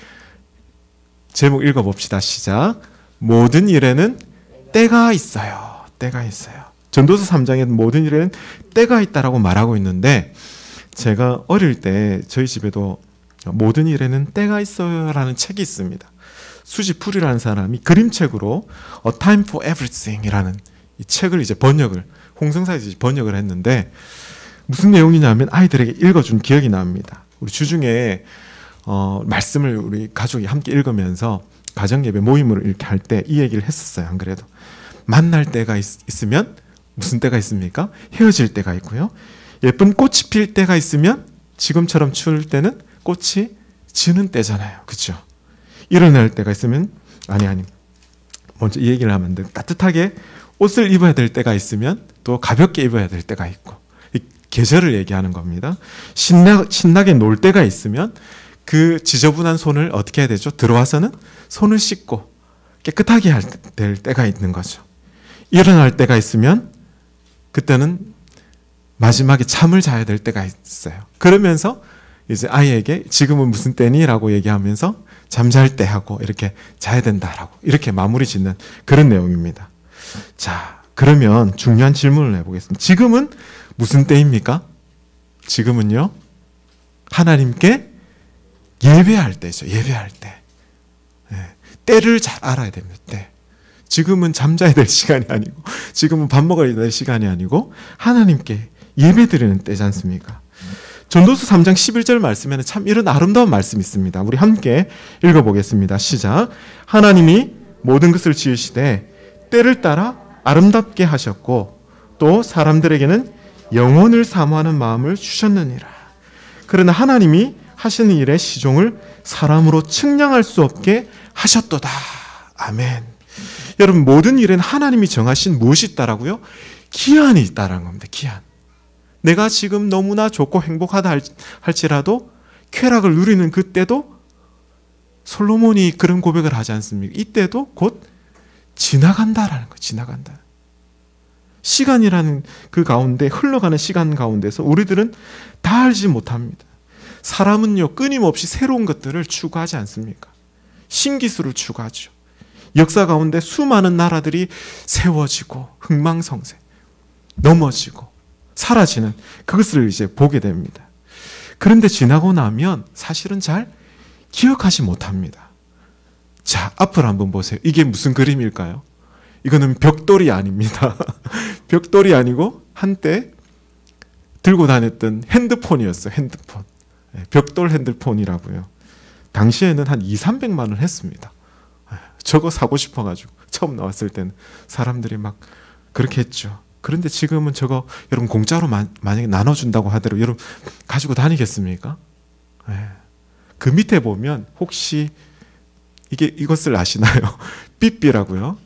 Speaker 1: 제목 읽어봅시다. 시작. 모든 일에는 때가 있어요. 때가 있어요. 전도서 3장에는 모든 일에는 때가 있다라고 말하고 있는데 제가 어릴 때 저희 집에도 모든 일에는 때가 있어요라는 책이 있습니다. 수지풀이라는 사람이 그림책으로 A Time for Everything이라는 이 책을 이제 홍성사에서 번역을 했는데 무슨 내용이냐면 아이들에게 읽어준 기억이 납니다. 우리 주중에 말씀을 우리 가족이 함께 읽으면서 가정예배 모임을 이렇게 할 때 이 얘기를 했었어요. 안 그래도 만날 때가 있으면 무슨 때가 있습니까? 헤어질 때가 있고요. 예쁜 꽃이 필 때가 있으면 지금처럼 추울 때는 꽃이 지는 때잖아요. 그렇죠? 일어날 때가 있으면 아니 먼저 이 얘기를 하면 돼. 따뜻하게 옷을 입어야 될 때가 있으면 또 가볍게 입어야 될 때가 있고 이 계절을 얘기하는 겁니다. 신나게 놀 때가 있으면 그 지저분한 손을 어떻게 해야 되죠? 들어와서는 손을 씻고 깨끗하게 될 때가 있는 거죠. 일어날 때가 있으면 그때는 마지막에 잠을 자야 될 때가 있어요. 그러면서 이제 아이에게 지금은 무슨 때니? 라고 얘기하면서 잠잘 때 하고 이렇게 자야 된다라고 이렇게 마무리 짓는 그런 내용입니다. 자, 그러면 중요한 질문을 해보겠습니다. 지금은 무슨 때입니까? 지금은요, 하나님께 예배할 때죠. 예배할 때. 때를 잘 알아야 됩니다. 때. 지금은 잠자야 될 시간이 아니고, 지금은 밥 먹어야 될 시간이 아니고, 하나님께 예배드리는 때지 않습니까? 전도서 3장 11절 말씀에는 참 이런 아름다운 말씀이 있습니다. 우리 함께 읽어보겠습니다. 시작. 하나님이 모든 것을 지으시되 때를 따라 아름답게 하셨고 또 사람들에게는 영혼을 사모하는 마음을 주셨느니라. 그러나 하나님이 하시는 일의 시종을 사람으로 측량할 수 없게 하셨도다. 아멘. 여러분, 모든 일엔 하나님이 정하신 무엇이 있다라고요? 기한이 있다라는 겁니다. 기한. 내가 지금 너무나 좋고 행복하다 할지라도 쾌락을 누리는 그때도 솔로몬이 그런 고백을 하지 않습니까? 이때도 곧 지나간다라는 거예요. 지나간다. 시간이라는 그 가운데, 흘러가는 시간 가운데서 우리들은 다 알지 못합니다. 사람은요, 끊임없이 새로운 것들을 추구하지 않습니까? 신기술을 추구하죠. 역사 가운데 수많은 나라들이 세워지고 흥망성쇠, 넘어지고 사라지는 그것을 이제 보게 됩니다. 그런데 지나고 나면 사실은 잘 기억하지 못합니다. 자, 앞을 한번 보세요. 이게 무슨 그림일까요? 이거는 벽돌이 아닙니다. 벽돌이 아니고 한때 들고 다녔던 핸드폰이었어요. 핸드폰. 벽돌 핸드폰이라고요. 당시에는 한 200~300만 원 했습니다. 저거 사고 싶어가지고 처음 나왔을 때는 사람들이 막 그렇게 했죠. 그런데 지금은 저거 여러분 공짜로 만약에 나눠준다고 하더라도 여러분 가지고 다니겠습니까? 그 밑에 보면 혹시 이것을 아시나요? 삐삐라고요.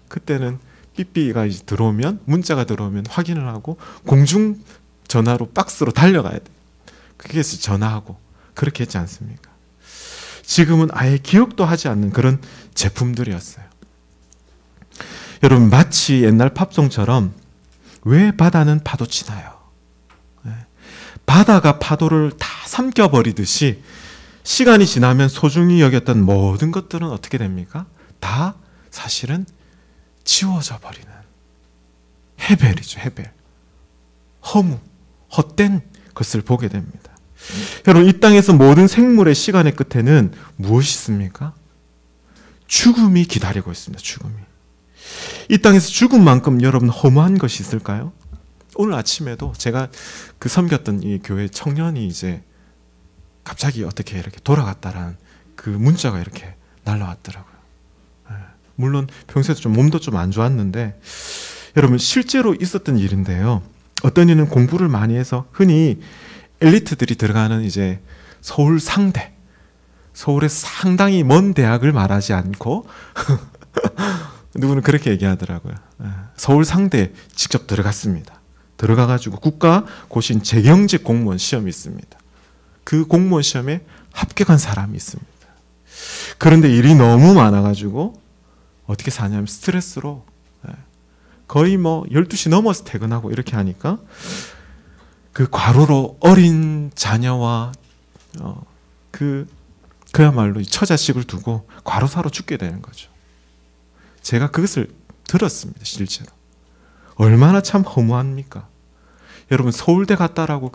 Speaker 1: 그때는 삐삐가 이제 들어오면, 문자가 들어오면 확인을 하고 공중전화로 박스로 달려가야 돼. 그게 전화하고 그렇게 했지 않습니까? 지금은 아예 기억도 하지 않는 그런 제품들이었어요. 여러분, 마치 옛날 팝송처럼 왜 바다는 파도 치나요? 바다가 파도를 다 삼켜버리듯이 시간이 지나면 소중히 여겼던 모든 것들은 어떻게 됩니까? 다 사실은 지워져 버리는 해벨이죠. 해벨. 허무, 헛된 것을 보게 됩니다. 여러분, 이 땅에서 모든 생물의 시간의 끝에는 무엇이 있습니까? 죽음이 기다리고 있습니다. 죽음이. 이 땅에서 죽음만큼 여러분 허무한 것이 있을까요? 오늘 아침에도 제가 그 섬겼던 이 교회 청년이 이제 갑자기 어떻게 이렇게 돌아갔다라는 그 문자가 이렇게 날라왔더라고요. 물론 평소에도 좀 몸도 좀 안 좋았는데 여러분, 실제로 있었던 일인데요. 어떤 이는 공부를 많이 해서 흔히 엘리트들이 들어가는 이제 서울 상대, 서울의 상당히 먼 대학을 말하지 않고 누구는 그렇게 얘기하더라고요. 서울 상대에 직접 들어갔습니다. 들어가가지고 국가고시인 재경직 공무원 시험이 있습니다. 그 공무원 시험에 합격한 사람이 있습니다. 그런데 일이 너무 많아가지고 어떻게 사냐면 스트레스로 거의 12시 넘어서 퇴근하고 이렇게 하니까 그 과로로 어린 자녀와 그야말로 처자식을 두고 과로사로 죽게 되는 거죠. 제가 그것을 들었습니다. 실제로. 얼마나 참 허무합니까? 여러분, 서울대 갔다라고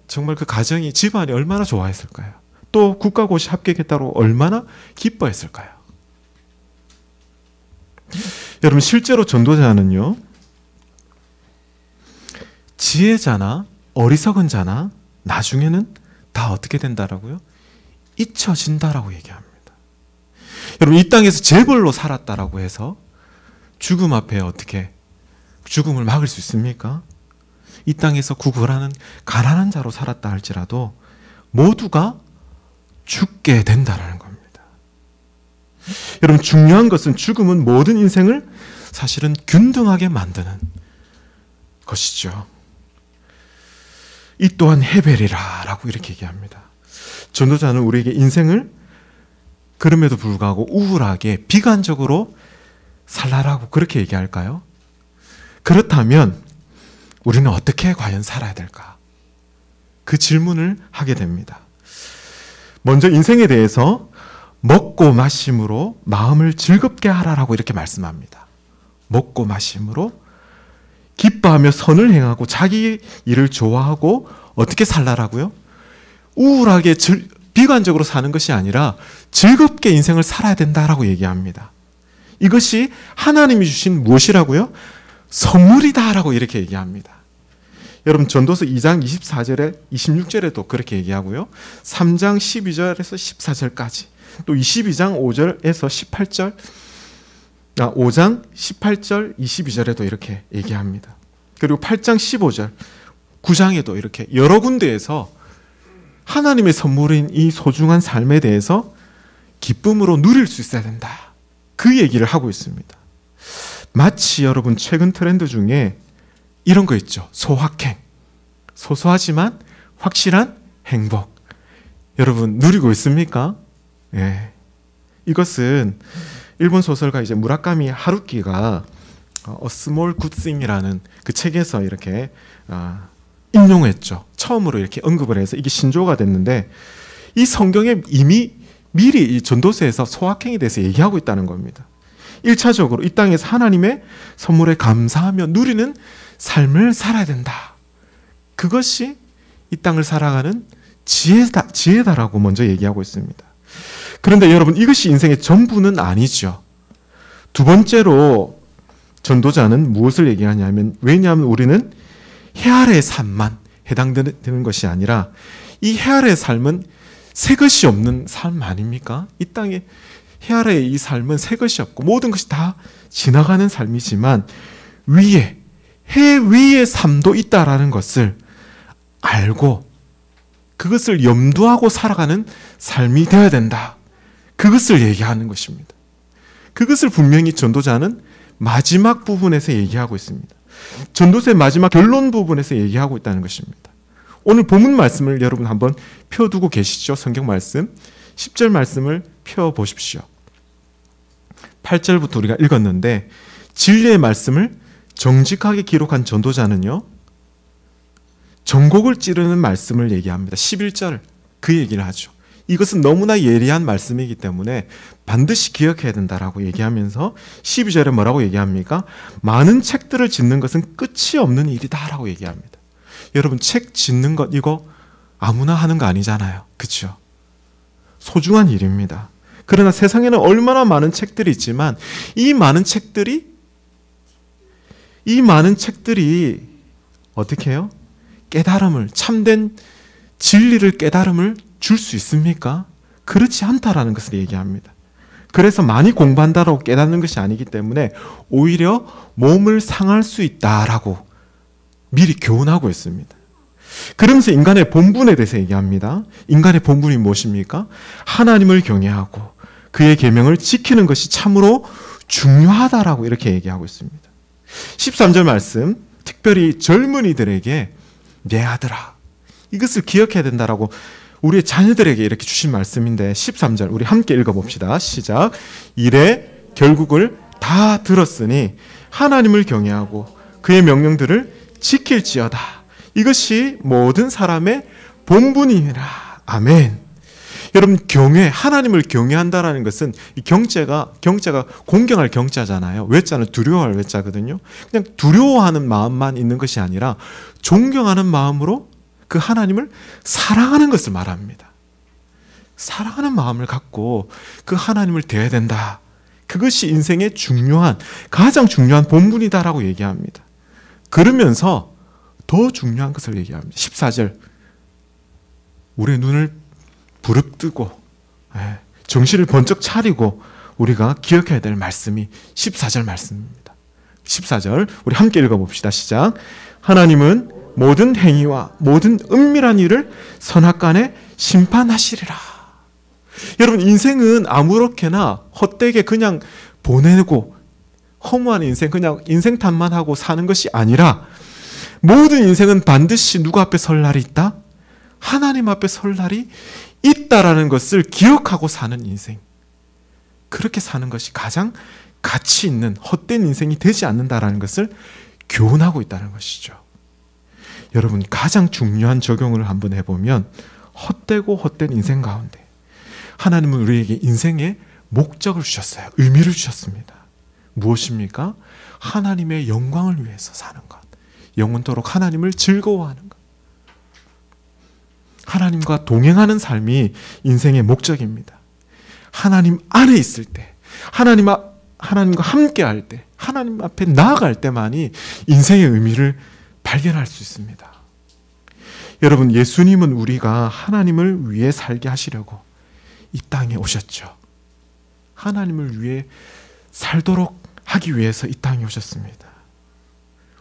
Speaker 1: 정말 그 가정이, 집안이 얼마나 좋아했을까요? 또 국가고시 합격했다고 얼마나 기뻐했을까요? 여러분, 실제로 전도자는요, 지혜자나 어리석은 자나 나중에는 다 어떻게 된다라고요? 잊혀진다라고 얘기합니다. 여러분, 이 땅에서 재벌로 살았다라고 해서 죽음 앞에 어떻게 죽음을 막을 수 있습니까? 이 땅에서 구걸하는 가난한 자로 살았다 할지라도 모두가 죽게 된다는 겁니다. 여러분, 중요한 것은 죽음은 모든 인생을 사실은 균등하게 만드는 것이죠. 이 또한 해벨이라 라고 이렇게 얘기합니다. 전도자는 우리에게 인생을 그럼에도 불구하고 우울하게 비관적으로 살라라고 그렇게 얘기할까요? 그렇다면 우리는 어떻게 과연 살아야 될까? 그 질문을 하게 됩니다. 먼저 인생에 대해서 먹고 마심으로 마음을 즐겁게 하라라고 이렇게 말씀합니다. 먹고 마심으로 기뻐하며 선을 행하고 자기 일을 좋아하고 어떻게 살라라고요? 우울하게 비관적으로 사는 것이 아니라 즐겁게 인생을 살아야 된다라고 얘기합니다. 이것이 하나님이 주신 무엇이라고요? 선물이다라고 이렇게 얘기합니다. 여러분, 전도서 2장 24절에 26절에도 그렇게 얘기하고요. 3장 12절에서 14절까지, 또 22장 5절에서 18절, 5장 18절 22절에도 이렇게 얘기합니다. 그리고 8장 15절, 9장에도 이렇게 여러 군데에서 하나님의 선물인 이 소중한 삶에 대해서 기쁨으로 누릴 수 있어야 된다, 그 얘기를 하고 있습니다. 마치 여러분 최근 트렌드 중에 이런 거 있죠. 소확행. 소소하지만 확실한 행복. 여러분 누리고 있습니까? 예. 이것은 일본 소설가 이제 무라카미 하루키가 A Small Good Thing이라는 그 책에서 이렇게 인용했죠. 처음으로 이렇게 언급을 해서 이게 신조어가 됐는데, 이 성경에 이미 미리 이 전도서에서 소확행에 대해서 얘기하고 있다는 겁니다. 1차적으로 이 땅에서 하나님의 선물에 감사하며 누리는 삶을 살아야 된다. 그것이 이 땅을 살아가는 지혜다라고 먼저 얘기하고 있습니다. 그런데 여러분, 이것이 인생의 전부는 아니죠. 두 번째로 전도자는 무엇을 얘기하냐면, 왜냐하면 우리는 해 아래의 삶만 해당되는 것이 아니라 이 해 아래의 삶은 새 것이 없는 삶 아닙니까? 이 땅에 해 아래의 이 삶은 새 것이 없고 모든 것이 다 지나가는 삶이지만 위에, 해 위의 삶도 있다라는 것을 알고 그것을 염두하고 살아가는 삶이 되어야 된다. 그것을 얘기하는 것입니다. 그것을 분명히 전도자는 마지막 부분에서 얘기하고 있습니다. 전도서의 마지막 결론 부분에서 얘기하고 있다는 것입니다. 오늘 본문 말씀을 여러분 한번 펴두고 계시죠? 성경 말씀 10절 말씀을 펴보십시오. 8절부터 우리가 읽었는데, 진리의 말씀을 정직하게 기록한 전도자는요, 전곡을 찌르는 말씀을 얘기합니다. 11절 그 얘기를 하죠. 이것은 너무나 예리한 말씀이기 때문에 반드시 기억해야 된다라고 얘기하면서 12절에 뭐라고 얘기합니까? 많은 책들을 짓는 것은 끝이 없는 일이다라고 얘기합니다. 여러분, 책 짓는 것 이거 아무나 하는 거 아니잖아요. 그렇죠? 소중한 일입니다. 그러나 세상에는 얼마나 많은 책들이 있지만 이 많은 책들이 어떻게 해요? 깨달음을, 참된 진리를, 깨달음을 줄 수 있습니까? 그렇지 않다라는 것을 얘기합니다. 그래서 많이 공부한다라고 깨닫는 것이 아니기 때문에 오히려 몸을 상할 수 있다라고 미리 교훈하고 있습니다. 그러면서 인간의 본분에 대해서 얘기합니다. 인간의 본분이 무엇입니까? 하나님을 경외하고 그의 계명을 지키는 것이 참으로 중요하다라고 이렇게 얘기하고 있습니다. 13절 말씀, 특별히 젊은이들에게 내 아들아, 이것을 기억해야 된다라고 우리의 자녀들에게 이렇게 주신 말씀인데, 13절 우리 함께 읽어봅시다. 시작. 이래 결국을 다 들었으니 하나님을 경외하고 그의 명령들을 지킬지어다. 이것이 모든 사람의 본분이니라. 아멘. 여러분, 경외, 하나님을 경외한다라는 것은 이 경자가 공경할 경자잖아요. 외자는 두려워할 외자거든요. 그냥 두려워하는 마음만 있는 것이 아니라 존경하는 마음으로 그 하나님을 사랑하는 것을 말합니다. 사랑하는 마음을 갖고 그 하나님을 대해야 된다. 그것이 인생의 가장 중요한 본분이다라고 얘기합니다. 그러면서 더 중요한 것을 얘기합니다. 14절 우리의 눈을 부릅뜨고 정신을 번쩍 차리고 우리가 기억해야 될 말씀이 14절 말씀입니다. 14절 우리 함께 읽어봅시다. 시작. 하나님은 모든 행위와 모든 은밀한 일을 선악간에 심판하시리라. 여러분, 인생은 아무렇게나 헛되게 그냥 보내고 허무한 인생, 그냥 인생 탓만 하고 사는 것이 아니라 모든 인생은 반드시 누구 앞에 설 날이 있다? 하나님 앞에 설 날이 있다라는 것을 기억하고 사는 인생. 그렇게 사는 것이 가장 가치 있는 헛된 인생이 되지 않는다라는 것을 교훈하고 있다는 것이죠. 여러분, 가장 중요한 적용을 한번 해보면 헛되고 헛된 인생 가운데 하나님은 우리에게 인생의 목적을 주셨어요. 의미를 주셨습니다. 무엇입니까? 하나님의 영광을 위해서 사는 것. 영원토록 하나님을 즐거워하는 것. 하나님과 동행하는 삶이 인생의 목적입니다. 하나님 안에 있을 때, 하나님과 함께 할 때, 하나님 앞에 나아갈 때만이 인생의 의미를 발견할 수 있습니다. 여러분, 예수님은 우리가 하나님을 위해 살게 하시려고 이 땅에 오셨죠. 하나님을 위해 살도록 하기 위해서 이 땅에 오셨습니다.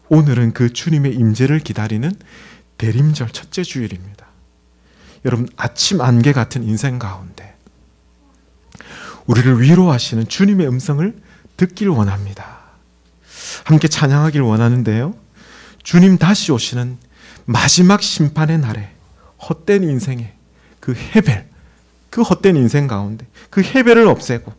Speaker 1: 오늘은 그 주님의 임재를 기다리는 대림절 첫째 주일입니다. 여러분, 아침 안개 같은 인생 가운데 우리를 위로하시는 주님의 음성을 듣길 원합니다. 함께 찬양하길 원하는데요. 주님 다시 오시는 마지막 심판의 날에 헛된 인생의 그 해벨, 그 헛된 인생 가운데 그 해벨을 없애고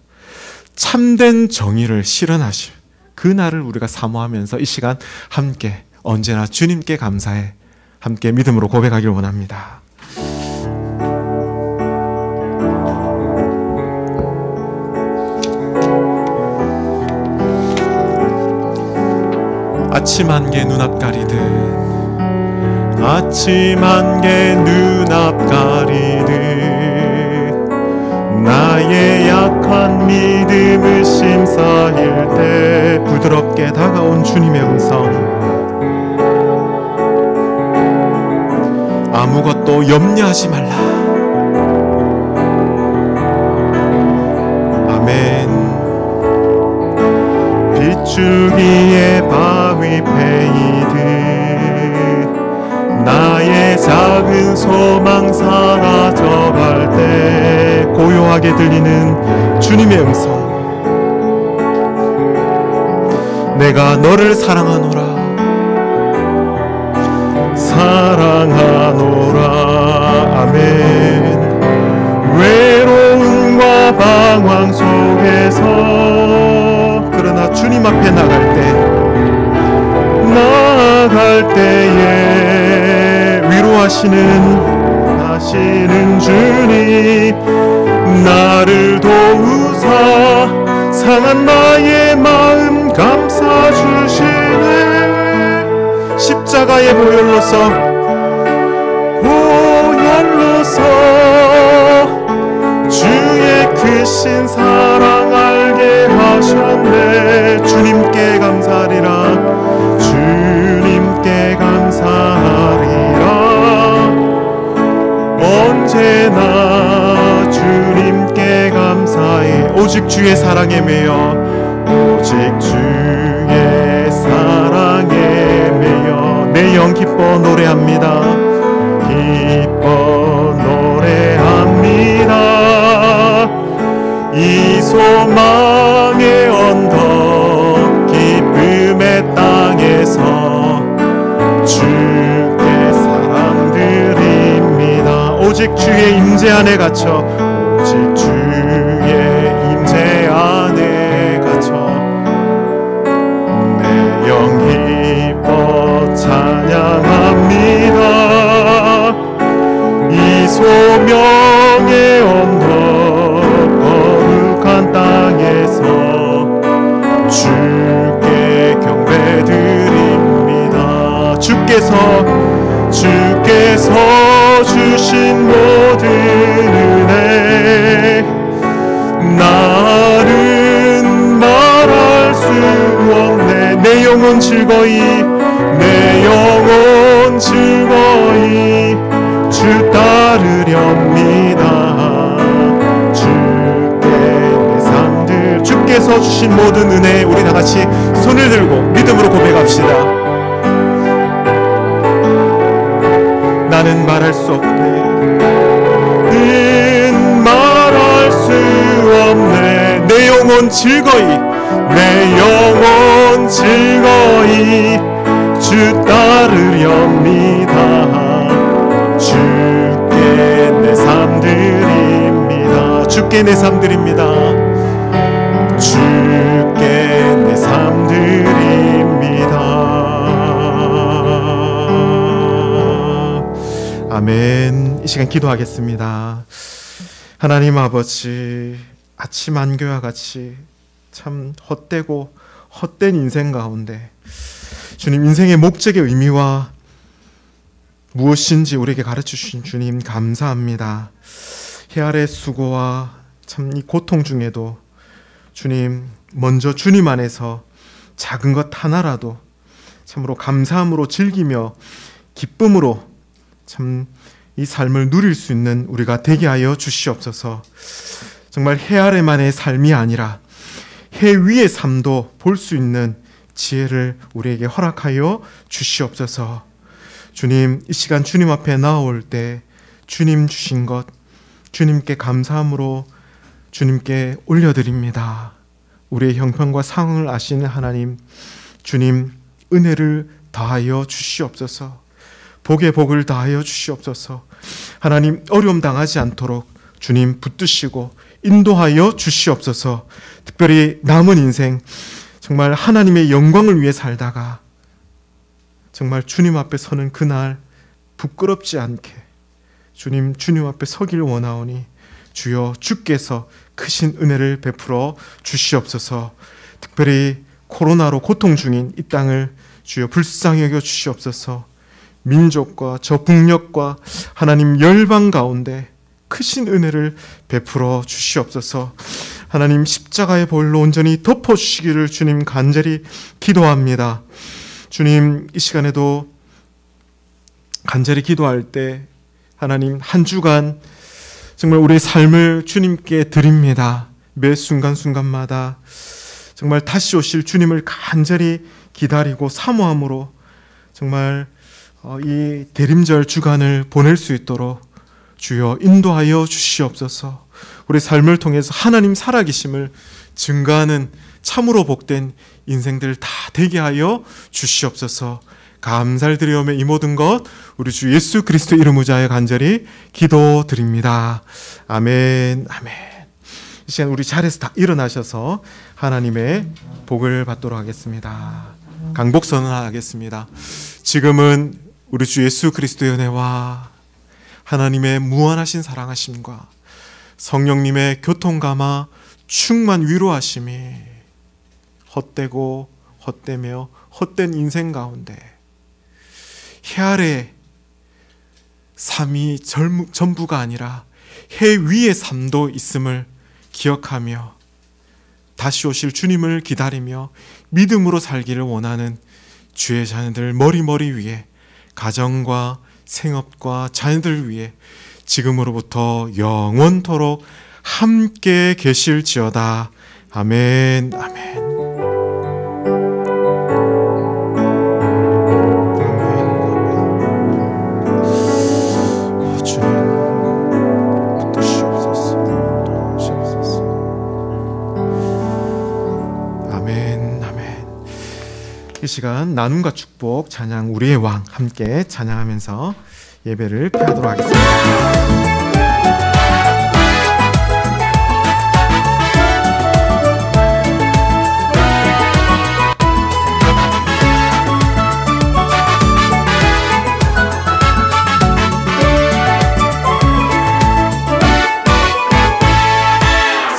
Speaker 1: 참된 정의를 실현하실 그 날을 우리가 사모하면서 이 시간 함께 언제나 주님께 감사해 함께 믿음으로 고백하길 원합니다. 아침 안개 눈앞 가리듯 아침 안개 눈앞 가리듯 나의 약한 믿음을 심사일 때 부드럽게 다가온 주님의 음성, 아무것도 염려하지 말라. 아멘. 비추기에 바위 패이듯 나의 작은 소망 사라져갈 때 고요하게 들리는 주님의 음성, 내가 너를 사랑하노라 사랑하노라. 아멘. 외로움과 방황 속에서 그러나 주님 앞에 나아갈 때에 위로하시는 주님, 나를 도우사 상한 나의 마음 감싸주시네. 십자가의 보혈로서 주의 크신 사랑 알게 하셨네. 주님께 감사하리라, 주님께 감사하리라. 언제나 주님께 감사해. 오직 주의 사랑에 매여, 오직 주의 사랑에 매여 내 영 기뻐 노래합니다. 기뻐 노래합니다. 이 소망의 언덕 기쁨의 땅에서 주께 사랑드립니다. 오직 주의 임재 안에 갇혀, 오직 주의 임재 안에 갇혀 내 영 기뻐 찬양합니다. 이 소명의 언덕 거룩한 땅에서 주께 경배드립니다. 주께서 주신 모든 은혜 통해서 주신 모든 은혜 우리 다 같이 손을 들고 믿음으로 고백합시다. 나는 말할 수 없네. 말할 수 없네. 내 영혼 즐거이 내 영혼 즐거이 주 따르렵니다. 주께 내 삶 드립니다. 주께 내 삶 드립니다. 주께 내 삶 드립니다. 아멘. 이 시간 기도하겠습니다. 하나님 아버지, 아침 안교와 같이 참 헛되고 헛된 인생 가운데 주님, 인생의 목적의 의미와 무엇인지 우리에게 가르쳐주신 주님 감사합니다. 해 아래 수고와 참 이 고통 중에도 주님, 먼저 주님 안에서 작은 것 하나라도 참으로 감사함으로 즐기며 기쁨으로 참 이 삶을 누릴 수 있는 우리가 되게 하여 주시옵소서. 정말 해 아래만의 삶이 아니라 해 위의 삶도 볼 수 있는 지혜를 우리에게 허락하여 주시옵소서. 주님, 이 시간 주님 앞에 나올 때 주님 주신 것 주님께 감사함으로 주님께 올려드립니다. 우리의 형편과 상황을 아시는 하나님, 주님 은혜를 다하여 주시옵소서. 복의 복을 다하여 주시옵소서. 하나님, 어려움 당하지 않도록 주님 붙드시고 인도하여 주시옵소서. 특별히 남은 인생 정말 하나님의 영광을 위해 살다가 정말 주님 앞에 서는 그날 부끄럽지 않게 주님 앞에 서길 원하오니 주여, 주께서 크신 은혜를 베풀어 주시옵소서. 특별히 코로나로 고통 중인 이 땅을 주여 불쌍히 여겨 주시옵소서. 민족과 저 북녘과 하나님 열방 가운데 크신 은혜를 베풀어 주시옵소서. 하나님, 십자가의 보혈로 온전히 덮어주시기를 주님 간절히 기도합니다. 주님, 이 시간에도 간절히 기도할 때 하나님, 한 주간 정말 우리의 삶을 주님께 드립니다. 매 순간순간마다 정말 다시 오실 주님을 간절히 기다리고 사모함으로 정말 이 대림절 주간을 보낼 수 있도록 주여 인도하여 주시옵소서. 우리 삶을 통해서 하나님 살아계심을 증거하는 참으로 복된 인생들 다 되게 하여 주시옵소서. 감사를 드리오며 이 모든 것 우리 주 예수 그리스도 이름으로 자여 간절히 기도드립니다. 아멘. 아멘. 이 시간 우리 자리에서 다 일어나셔서 하나님의 복을 받도록 하겠습니다. 강복 선언하겠습니다. 지금은 우리 주 예수 그리스도의 은혜와 하나님의 무한하신 사랑하심과 성령님의 교통감화 충만 위로하심이 헛되고 헛되며 헛된 인생 가운데 해 아래 삶이 전부가 아니라 해 위의 삶도 있음을 기억하며 다시 오실 주님을 기다리며 믿음으로 살기를 원하는 주의 자녀들 머리 위에 가정과 생업과 자녀들 위해 지금으로부터 영원토록 함께 계실지어다. 아멘. 아멘. 이 시간 나눔과 축복 찬양 우리의 왕 함께 찬양하면서 예배를 피하도록 하겠습니다.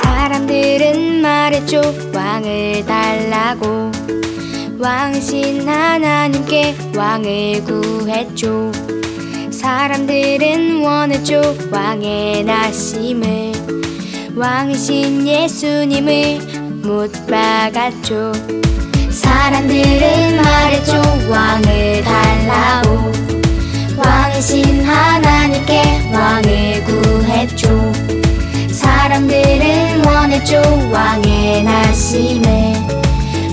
Speaker 5: 사람들은 말했죠. 왕을 달라고. 왕이신 하나님께 왕을 구했죠. 사람들은 원했죠. 왕의 나심을. 왕이신 예수님을 못 박았죠. 사람들은 말했죠. 왕을 달라고. 왕이신 하나님께 왕을 구했죠. 사람들은 원했죠. 왕의 나심 나심을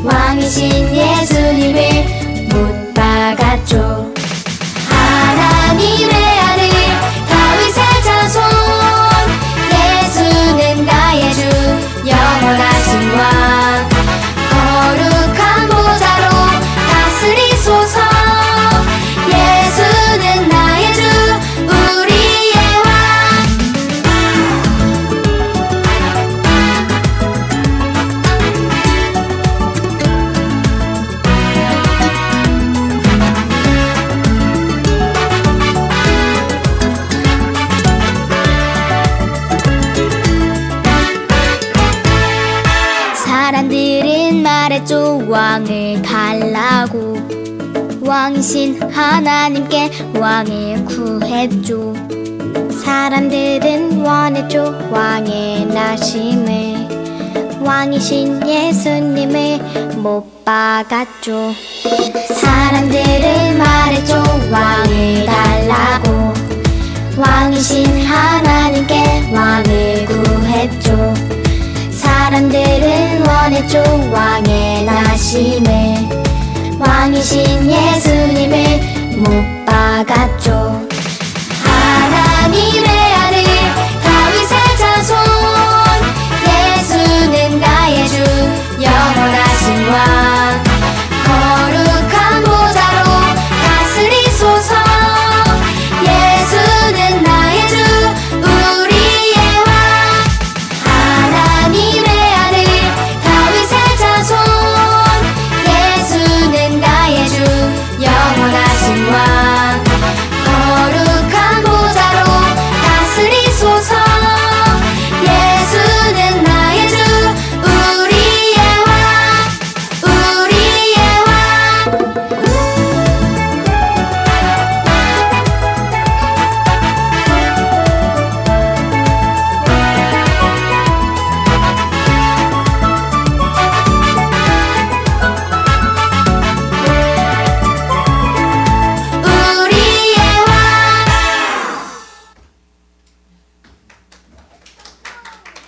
Speaker 5: 왕이신 예수님을 못 박았죠. 하나님의 아들 다윗의 자손 예수는 나의 주 영원하신 왕 거룩한 보좌로 다스리소서. 예수는 나의 주 우리의 왕. 사람들은 말했죠. 왕을 달라고 왕이신 하나님께 왕을 구했죠. 사람들은 원했죠. 왕의 나심을 왕이신 예수님을 못 박았죠. 사람들은 말했죠. 왕을 달라고 왕이신 하나님께 왕을 구했죠. 사람들은 원했죠. 왕의 나심을 왕이신 예수님을 못